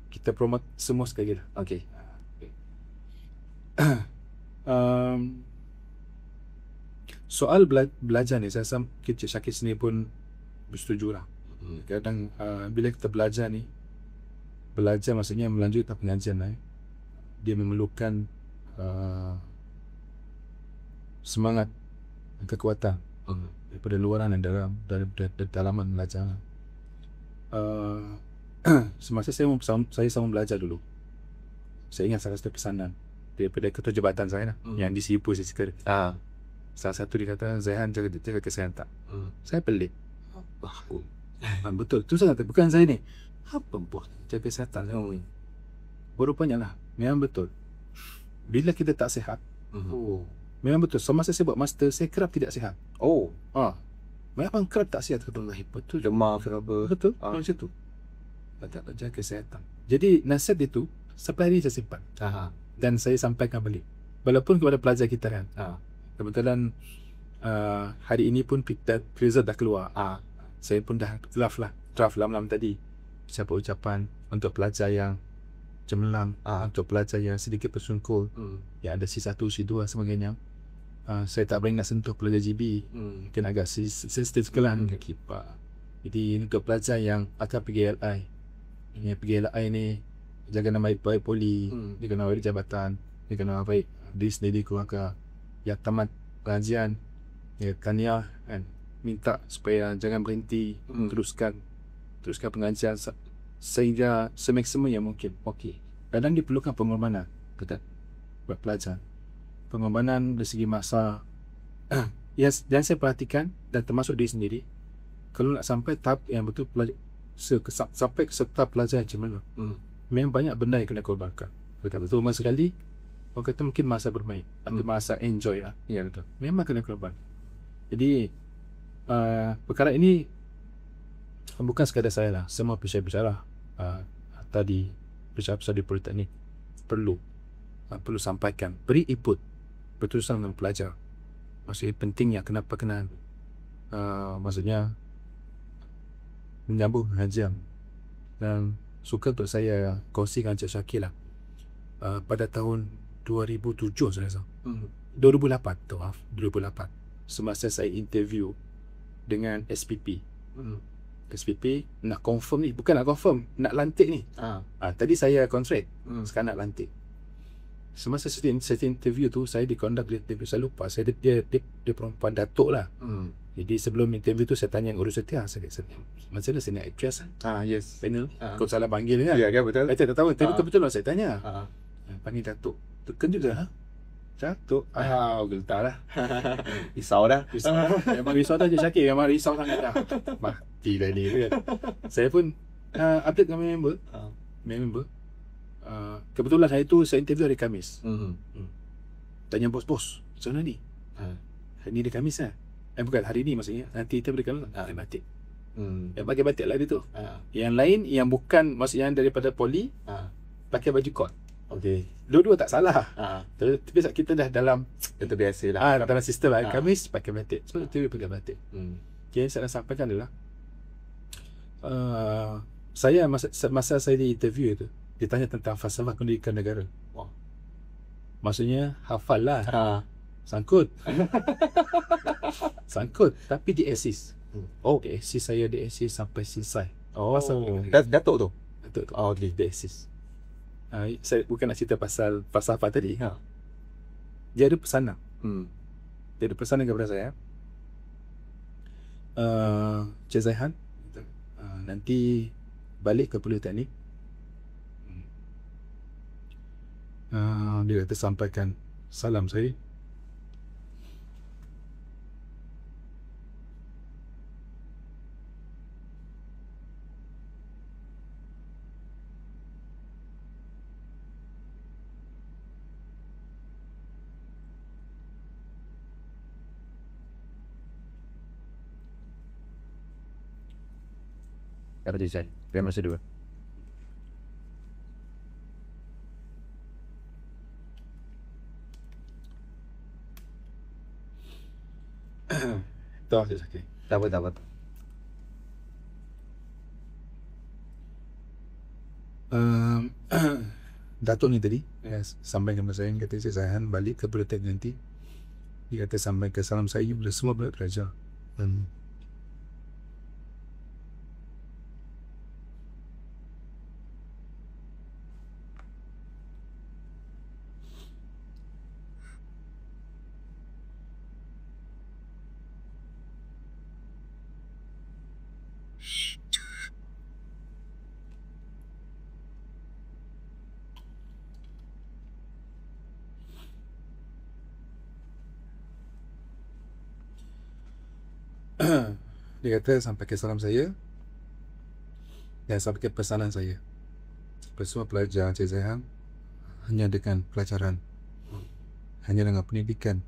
kita promote semua sekali lah. Okay. Soal belajar ni, saya rasa Cik Syakir sendiri pun bersetuju lah. Kadang bila kita belajar ni, belajar maksudnya melanjutkan pengajian lah. Dia memerlukan semangat dan kekuatan daripada luaran dan dari dalaman belajar. Semasa saya sama belajar dulu, saya ingat salah satu pesanan daripada ketua jabatan saya lah, yang di Singapura saya cerita. Salah satu dia kata, Zaihan jaga kesihatan tak? Saya pelik. Betul, tu sangat bukan saya ni. Apa buat jaga kesihatan? Berupanya lah, memang betul. Bila kita tak sihat, memang betul. Semasa saya buat master, saya kerap tidak sihat. Memang kerap tak sihat. Betul. Demam ke apa. Betul, macam tu. Tak jaga kesihatan. Jadi nasihat itu sampai hari ini saya simpan. Dan saya sampaikan balik. Walaupun kepada pelajar kita kan. Kebetulan hari ini pun result dah keluar. Saya pun dah draft malam tadi. Ucapan untuk pelajar yang cemerlang, untuk pelajar yang sedikit bersungkul, yang ada C1, C2 sebagainya. Saya tak berani nak sentuh pelajar GB. Mungkin agak sensitif lah dengan KIPA. Jadi untuk pelajar yang akan pergi LI, ni jaga nama baik poli, dia kena baik jabatan, dia kena baik diri sendiri, keluarga yang tamat pengajian, tahniah kan, minta supaya jangan berhenti, teruskan pengajian sehingga semaksimum yang mungkin. Kadang diperlukan pengorbanan buat pelajar, pengorbanan dari segi masa. Dan saya perhatikan dan termasuk diri sendiri, kalau nak sampai tahap yang betul sampai ke tahap pelajar yang cemerlang, memang banyak benda yang kena korbankan. Betul masa sekali orang kata mungkin masa bermain atau masa enjoy lah. Ya betul. Memang kena korban. Jadi perkara ini bukan sekadar saya lah, semua pesara tadi pesara di Politeknik perlu sampaikan, beri input berterusan dengan pelajar. Maksudnya pentingnya kenapa kena maksudnya menyambung pengajian. Dan suka untuk saya kongsikan Cik Syakir lah, pada tahun 2007 saya rasa. 2008 semasa saya interview dengan SPP. SPP nak confirm ni, bukan nak confirm, nak lantik ni. Tadi saya kontrak, sekarang nak lantik. Semasa saya interview tu, saya dikondak interview, saya lupa dia perempuan datuk lah. Jadi sebelum interview tu saya tanya yang urus setia, saya kata macam mana saya nak actress Yes. panel. Kau salah panggil kan? Ya, betul. Saya tak tahu, tapi kebetulan saya tanya. Panggil datuk, terkejut dah. Datuk, getar lah. Risau dah. Memang risau dah je Syakir, memang risau sangat dah. Mati dah ni kan. Saya pun update dengan member. Kebetulan hari tu saya interview hari Khamis. Tanya bos, macam mana ni? Hari ni hari Khamis lah. Bukan hari ni maksudnya, nanti kita berikan pakai batik. Pakai batik lah dia tu. Yang lain yang bukan, maksudnya yang daripada poli, pakai baju kot. Dua-dua tak salah. Tapi kita dah dalam Itu biasa lah. dalam sistem lah. Khamis pakai batik, so kita pakai batik. Okay, saya nak sampaikan adalah saya masa saya di interview itu ditanya tentang falsafah pendidikan negara. Maksudnya hafal lah. Sangkut. Tapi di assist. Di assist saya, di assist sampai selesai. Datuk tu? Datuk tu. Okay. Di assist. Saya bukan nak cerita pasal falsafah tadi. Dia ada pesanan. Dia ada pesanan kepada saya. Cik Zaihan nanti balik ke Politeknik. Dia kata sampaikan salam saya. Kata Jason. Biar masa dua. Tak Cik Zaki. Tak apa, tak apa. Datuk ni tadi sampaikan kepada saya, kata Cik Zaihan balik ke Politeknik nanti. Dia kata sampaikan salam saya kepada semua pelajar. Dia kata sampaikan salam saya dan sampaikan pesanan saya kepada semua pelajar Cik Zaihan, hanya dengan pelajaran, hanya dengan pendidikan,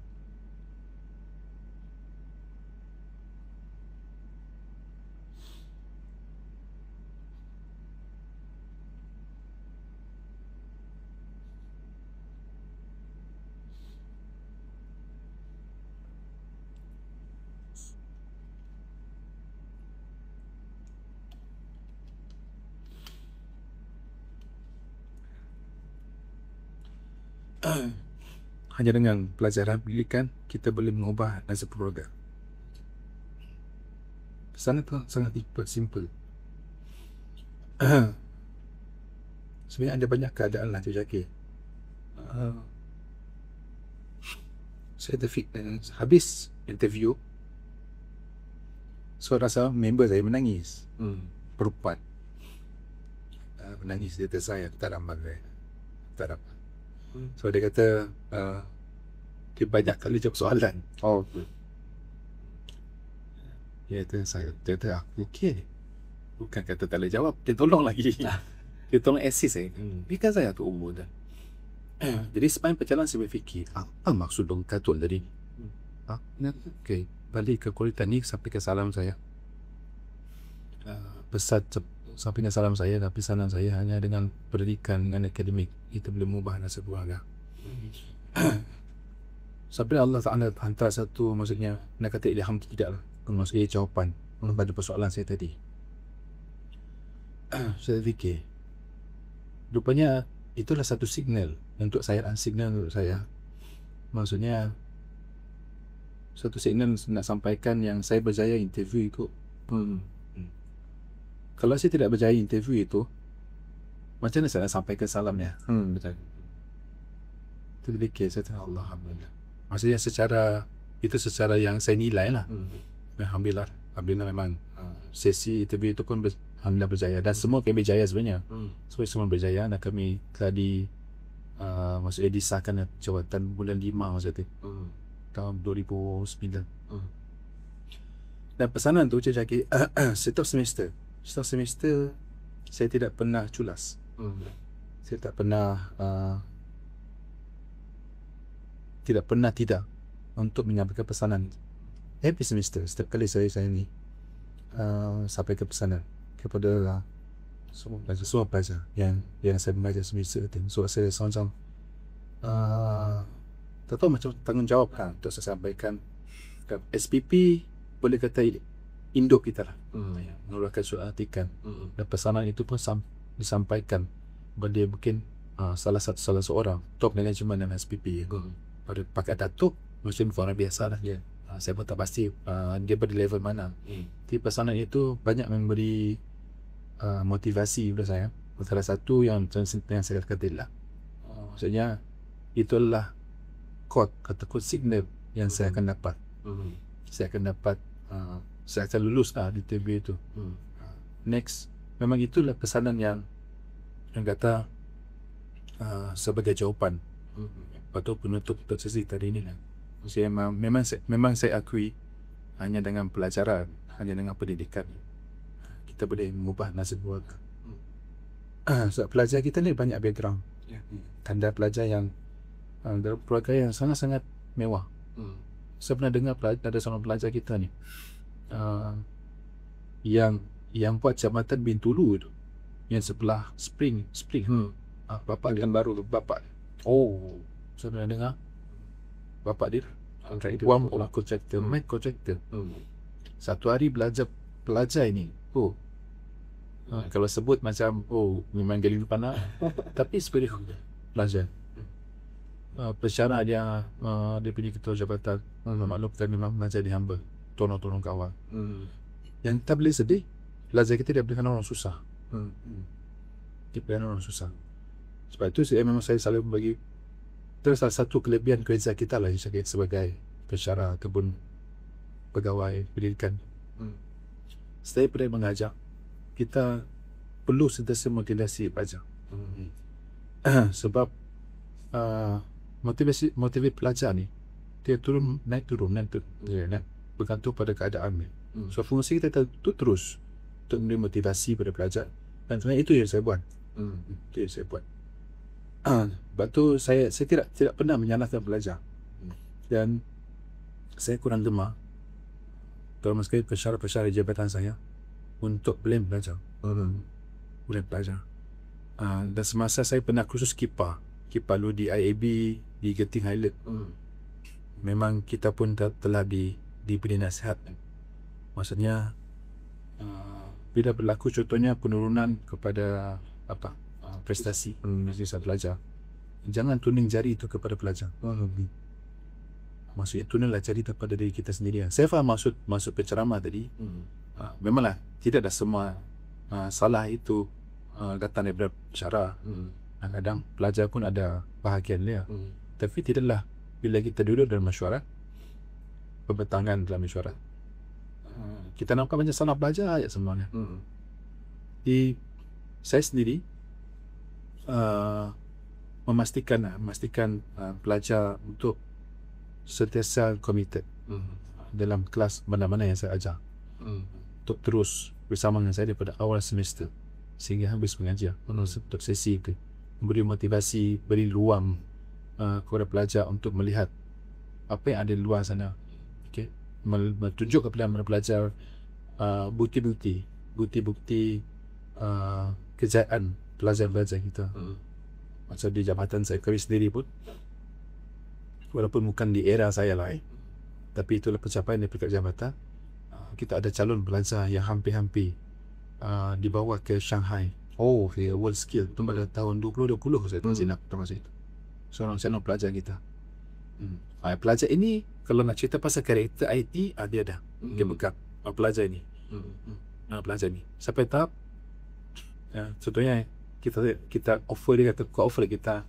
hanya dengan pelajaran pendidikan kita boleh mengubah nasib keluarga. Pesanan itu sangat simple. Sebenarnya ada banyak keadaan lah Cik Zaki. Saya habis interview, so rasa member saya menangis. Perempuan menangis di atas saya, tak ramai. So dia kata dia banyak kali jawab soalan. Oh. Dia kata aku okey. Bukan kata tak boleh jawab, dia tolong lagi. Dia tolong assist saya. Because saya tu umur dah. Jadi sepanjang perjalanan saya berfikir, apa maksud dong Datuk tadi? Okey, balik ke Politeknik sampai ke salam saya. Sampaikan salam saya dan pesanan saya, hanya dengan pendidikan, dengan akademik kita boleh mengubah nasib keluarga. Sampai Allah Ta'ala hantar satu, maksudnya nak kata ilham tidak lah, maksudnya jawapan pada persoalan saya tadi. Saya fikir rupanya itulah satu signal untuk saya, maksudnya satu signal nak sampaikan yang saya berjaya interview itu. Kalau saya tidak berjaya interview itu, macam mana saya nak sampaikan salamnya? Betul. Itu fikir saya, Allah Alhamdulillah. Maksudnya secara yang saya nilai lah. Alhamdulillah memang sesi interview itu pun Alhamdulillah berjaya. Dan semua kami berjaya sebenarnya. Semua berjaya dan kami telah maksudnya disahkan jawatan bulan 5 masa itu. Tahun 2009. Dan pesanan tu Cik Zaki, setiap semester saya tidak pernah culas. Saya tak pernah tidak untuk menyampaikan pesanan. Every semester, setiap kali saya ni sampaikan pesanan kepada semua pelajar yang saya mengajar semester itu. So saya rasa macam tak tahu, macam tanggungjawab kan untuk saya sampaikan ke SPP, boleh kata Indo kita lah, mengeluarkan surat artikan. Dan pesanan itu pun disampaikan kepada mungkin salah seorang top management dan SPP. Pada pakat Datuk, mungkin orang biasa lah. Saya pun tak pasti dia pada level mana. Tapi pesanan itu banyak memberi motivasi kepada saya. Salah satu yang saya kata lah, maksudnya itulah kod signal yang saya akan dapat. Saya akan dapat saya akan lulus di interview itu. Next, memang itulah pesanan yang kata sebagai jawapan atau penutup untuk sesi tadi ini lah. Saya memang saya akui hanya dengan pelajaran, hanya dengan pendidikan kita boleh mengubah nasib keluarga. Sebab pelajar kita ni banyak background. Tanda pelajar yang dari keluarga yang sangat-sangat mewah. Saya pernah dengar ada seorang pelajar kita ni yang buat Jambatan Bintulu tu, yang sebelah Spring. Bapak dia baru bapak. Oh, Saya pernah dengar bapak dia kontraktor. Wam kontraktor, main kontraktor. Satu hari pelajar ini, kalau sebut macam memang gali panah, tapi spirit pelajar. Pesyarat dia punya ketua jabatan, maklumkan memang pelajar dihamba, tolong kawan. Yang kita boleh sedih, pelajar kita dia berikan orang susah. Dia berikan orang susah. Sebab itu saya selalu bagi, itu salah satu kelebihan kerja kita lah sebagai pesyarat ataupun pegawai pendidikan. Saya pernah mengajar, kita perlu sentiasa motivasi pelajar. Sebab motivasi pelajar ni dia naik turun bergantung pada keadaan ni. So fungsi kita tu terus untuk memberi motivasi pada pelajar, dan sebenarnya itu yang saya buat. Itu yang saya buat. Sebab tu saya tidak pernah menyalahkan pelajar, dan saya kurang gemar terutama sekali pesyarat jabatan saya untuk blame pelajar. Blame pelajar. Dan semasa saya pernah kursus kipa dulu di IAB di Genting Highland, memang kita pun telah diberi nasihat. Maksudnya bila berlaku contohnya penurunan kepada prestasi pelajar, jangan tuning jari itu kepada pelajar. Maksudnya tuninglah jari daripada diri kita sendiri. Saya faham maksud penceramah tadi. Memanglah tidak ada semua salah itu datang daripada pesyarat. Kadang pelajar pun ada bahagian dia. Tapi tidaklah bila kita duduk dalam mesyuarat, pembentangan dalam mesyuarat, kita nampak macam salah pelajar aja semuanya. Saya sendiri memastikan pelajar untuk sentiasa committed dalam kelas mana-mana yang saya ajar, untuk terus bersama dengan saya daripada awal semester sehingga habis mengajar, untuk sesi itu memberi motivasi, beri ruang kepada pelajar untuk melihat apa yang ada di luar sana. Menunjuk kepada pelajar bukti-bukti kejayaan pelajar-pelajar kita. Macam di jabatan saya sendiri pun, walaupun bukan di era saya lah, tapi itulah pencapaian di peringkat jabatan. Kita ada calon pelajar yang hampir-hampir dibawa ke Shanghai World Skill tu pada tahun 2020 saya sinak masa itu. Seorang pelajar kita. Pelajar ini kalau nak cerita pasal karakter IT, dia ada. Dia pegang pelajar ini. Pelajar ni sampai tahap contohnya kita offer dia, kata kau offer kita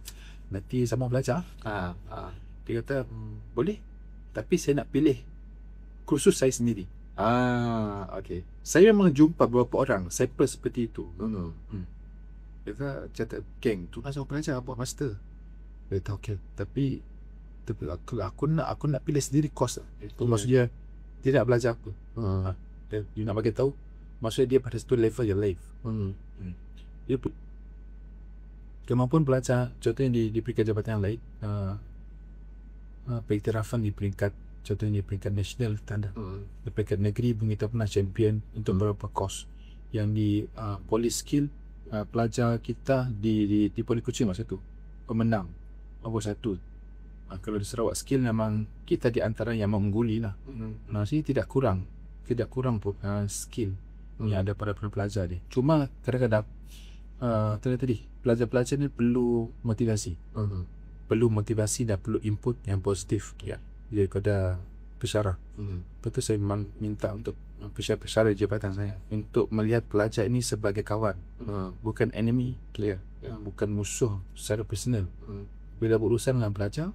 nanti sama belajar. Dia kata boleh, tapi saya nak pilih kursus saya sendiri. Okay. Saya memang jumpa beberapa orang saya seperti itu. Dia kata geng tu nak sama belajar buat master. Dia kata okay, tapi aku nak pilih sendiri course. Itu maksudnya dia nak belajar apa. Dia nak bagi tahu maksudnya dia pada satu level yang live. Dia kemampuan belajar contohnya di peringkat jabatan yang lain, pengiktirafan di peringkat contohnya di peringkat nasional tanda, di peringkat negeri pun kita pernah champion untuk beberapa course. Yang di Police Skill, pelajar kita di Poli Kuching masa tu pemenang nombor 1. Kalau di Sarawak Skill memang kita di antara yang mengungguli lah. Masih tidak kurang pun skill yang ada pada pelajar ni. Cuma kadang-kadang tadi pelajar-pelajar ni perlu motivasi. Perlu motivasi dan perlu input yang positif daripada pesyarat. Betul, saya memang minta untuk pesyarat jabatan saya untuk melihat pelajar ini sebagai kawan, bukan enemy, bukan musuh secara personal. Bila berurusan dengan pelajar,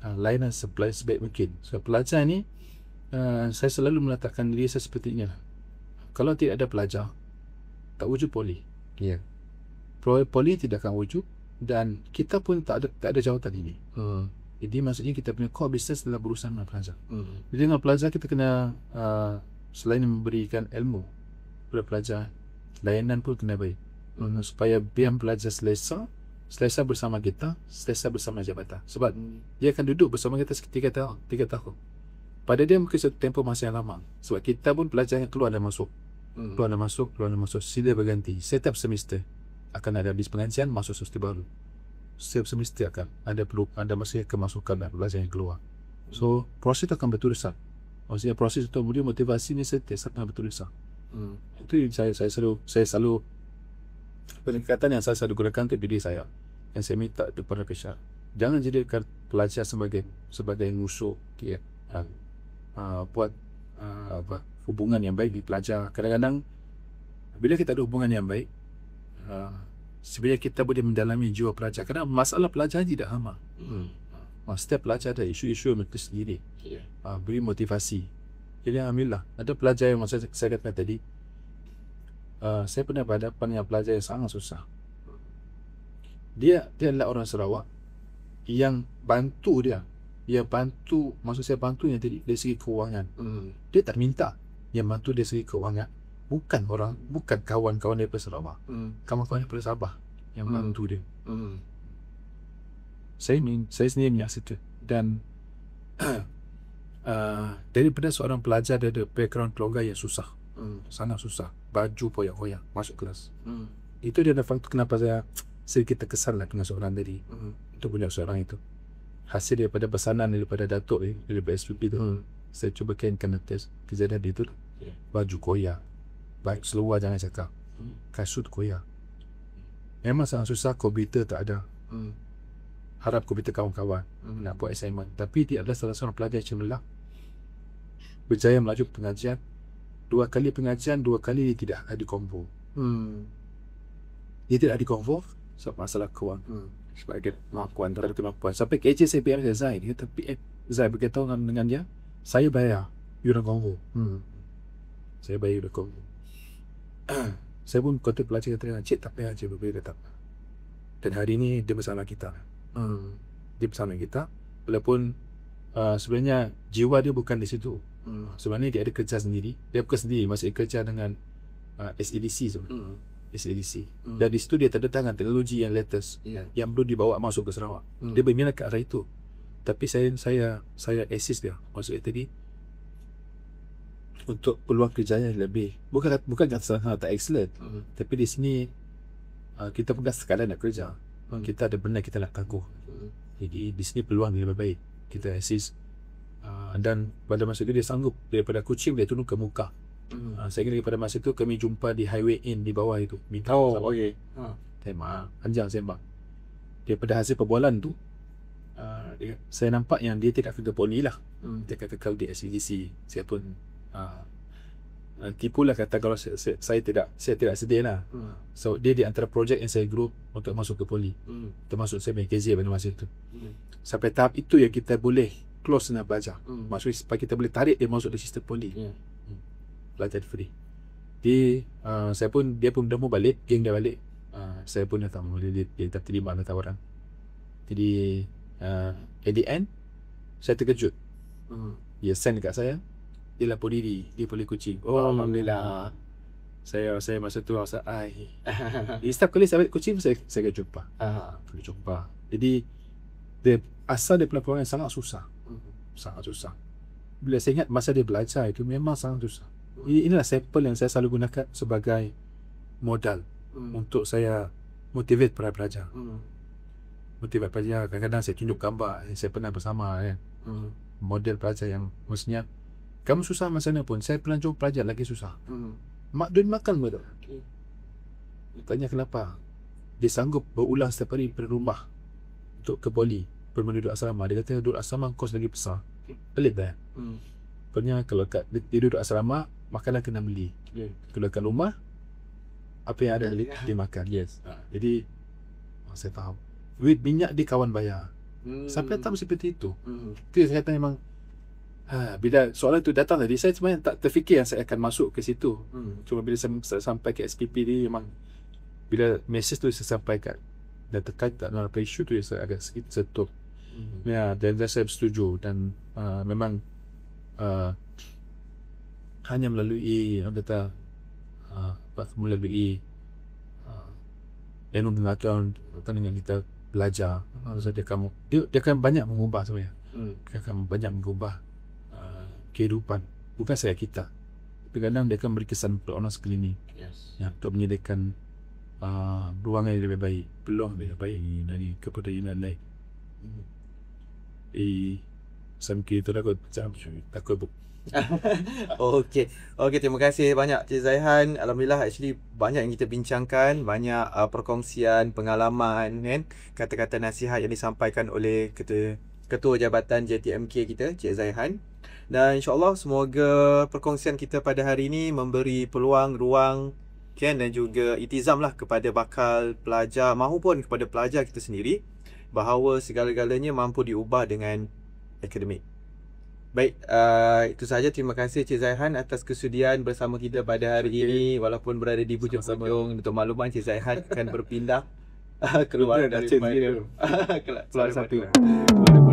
layanan sebaik mungkin. So pelajar ni saya selalu meletakkan diri saya seperti ini lah. Kalau tidak ada pelajar, tak wujud poli. Ya. Poli tidak akan wujud dan kita pun tak ada jawatan ini. Jadi maksudnya kita punya core business adalah berurusan dengan pelajar. Jadi dengan pelajar kita kena selain memberikan ilmu kepada pelajar, layanan pun kena baik. Supaya biar pelajar selesa bersama kita, selesa bersama jabatan. Sebab dia akan duduk bersama kita sekitar 3 tahun. Pada dia mungkin satu tempoh masa yang lama. Sebab kita pun pelajar yang keluar dan masuk. Keluar dan masuk, silih berganti. Setiap semester akan ada habis pengajian, masuk semester baru. Setiap semester akan ada masa kemasukan dan pelajar yang keluar. So proses itu akan berterusan. Maksudnya proses itu kemudian motivasi ni setiap akan berterusan. Itu saya selalu pendekatan yang saya selalu gunakan untuk diri saya. Yang saya minta kepada pihak, jangan jadikan pelajar sebagai musuh. Buat hubungan yang baik di pelajar. Kadang-kadang bila kita ada hubungan yang baik, sebenarnya kita boleh mendalami jiwa pelajar. Kerana masalah pelajar tidak sama. Setiap pelajar ada isu-isu mereka sendiri. Beri motivasi. Jadi alhamdulillah ada pelajar yang saya katakan tadi, saya pernah berhadapan dengan pelajar yang sangat susah. Dia adalah orang Sarawak yang bantu dia. Maksud saya bantu yang tadi dari segi kewangan. Dia tak minta. Yang bantu dari segi kewangan bukan kawan-kawan daripada Sarawak. Kawan-kawan daripada Sabah yang bantu dia. Saya sendiri menyaksikan itu. Dan daripada seorang pelajar, dia ada background keluarga yang susah. Sangat susah. Baju poyak-poyak masuk kelas. Itu dia ada faktor kenapa saya sedikit terkesan lah dengan seorang tadi. Itu punya seorang itu. Hasil daripada pesanan daripada Datuk ni, daripada SPP tu, saya cuba kainkan atas kejadian itu. Baju koyak, baik seluar jangan cakap, kasut koyak. Memang sangat susah, komputer tak ada. Harap komputer kawan-kawan nak buat assignment. Tapi dia adalah salah seorang pelajar yang cemerlang, berjaya melaju pengajian. 2 kali pengajian, 2 kali dia tidak ada konvo. Dia tidak ada konvo sebab masalah kewangan. Sebab dia kemampuan. Sampai KJ saya PM saya Zai. Dia kata PM Zai beritahu dengan dia, saya bayar yuran konvo. Saya bayar yuran konvo. Saya pun kontak pelajar kata, cik tak payah je berbeza tak. Dan hari ni dia bersama kita. Dia bersama kita. Walaupun sebenarnya jiwa dia bukan di situ. Sebenarnya dia ada kerja sendiri. Dia bukan sendiri, masih kerja dengan SADC sebenarnya. SADC. Dan di situ dia tanda tangan teknologi yang latest yang belum dibawa masuk ke Sarawak. Dia berminat ke arah itu. Tapi saya assist dia. Maksudnya tadi untuk peluang kerjanya lebih. Bukan kata sangat tak excellent. Tapi di sini kita bukan sekadar nak kerja. Kita ada benda kita nak tangguh. Jadi di sini peluang dia lebih baik. Kita assist. Dan pada masa itu dia sanggup daripada Kuching dia turun ke Muka. Saya ingat pada masa itu kami jumpa di Highway Inn di bawah itu. Okey. Sembang, panjang sembang. Daripada hasil perbualan tu, saya nampak yang dia tidak kekal poli lah. Dia kekal di SCDC. Saya pun tipulah kata kalau saya tidak sedia lah. So dia di antara projek yang saya group untuk masuk ke poli. Termasuk saya BKZ pada masa itu. Sampai tahap itu yang kita boleh close dengan pelajar. Maksudnya supaya kita boleh tarik dia masuk ke sistem poli. Pelajar free. Dia pun dah mau balik, geng dah balik. Saya pun dah tahu dia tak terima tawaran. Jadi at the end saya terkejut. Dia send dekat saya, dia lapor diri, dia boleh Kuching. Alhamdulillah. Saya masa tu rasa setiap kali saya balik Kuching saya akan jumpa. Boleh jumpa. Jadi dia asal dia pelaporan sangat susah. Sangat susah. Bila saya ingat masa dia belajar itu memang sangat susah. Inilah sampel yang saya selalu gunakan sebagai modal untuk saya motivate para pelajar. Motivate pelajar, kadang-kadang saya tunjuk gambar saya pernah bersama model pelajar yang maksudnya kamu susah masa mana pun saya pernah jumpa pelajar lagi susah. Mak duit makan betul. Tanya kenapa? Dia sanggup berulang setiap hari dari rumah untuk ke poli, pergi duduk asrama. Dia kata duduk asrama kos lagi besar. Pelik dah. Pokoknya kalau dia duduk asrama, makanan kena beli. Kalau kat rumah, apa yang ada dia makan. Jadi saya faham. Duit minyak dia kawan bayar. Sampai tak seperti itu. Itu saya kata memang Bila soalan tu datang tadi, saya sebenarnya tak terfikir yang saya akan masuk ke situ. Cuma bila saya sampai ke SPP ni, memang bila mesej tu saya sampaikan dan terkait dalam isu tu, saya agak sedikit setup. Ya, dan saya bersetuju, dan memang hanya melalui melalui ilmu pengetahuan dengan kita belajar, dia akan banyak mengubah sebenarnya. Dia akan banyak mengubah kehidupan, bukan saya, kita, tapi kadang dia akan beri kesan kepada orang sekeliling, untuk menyediakan ruangan yang lebih baik, peluang yang lebih baik dari kepada yang lain. Saya mungkin itu takut Okey. Okey, terima kasih banyak Cik Zaihan. Alhamdulillah, actually banyak yang kita bincangkan, banyak perkongsian pengalaman kan, kata-kata nasihat yang disampaikan oleh Ketua Jabatan JTMK kita, Cik Zaihan. Dan insya-Allah semoga perkongsian kita pada hari ini memberi peluang, ruang kan, dan juga itizam lah kepada bakal pelajar mahupun kepada pelajar kita sendiri, bahawa segala-galanya mampu diubah dengan akademik. Baik, itu sahaja. Terima kasih Cik Zaihan atas kesudian bersama kita pada hari ini. Walaupun berada di bujung-bujung, untuk makluman Cik Zaihan akan berpindah keluar dari kelas 1.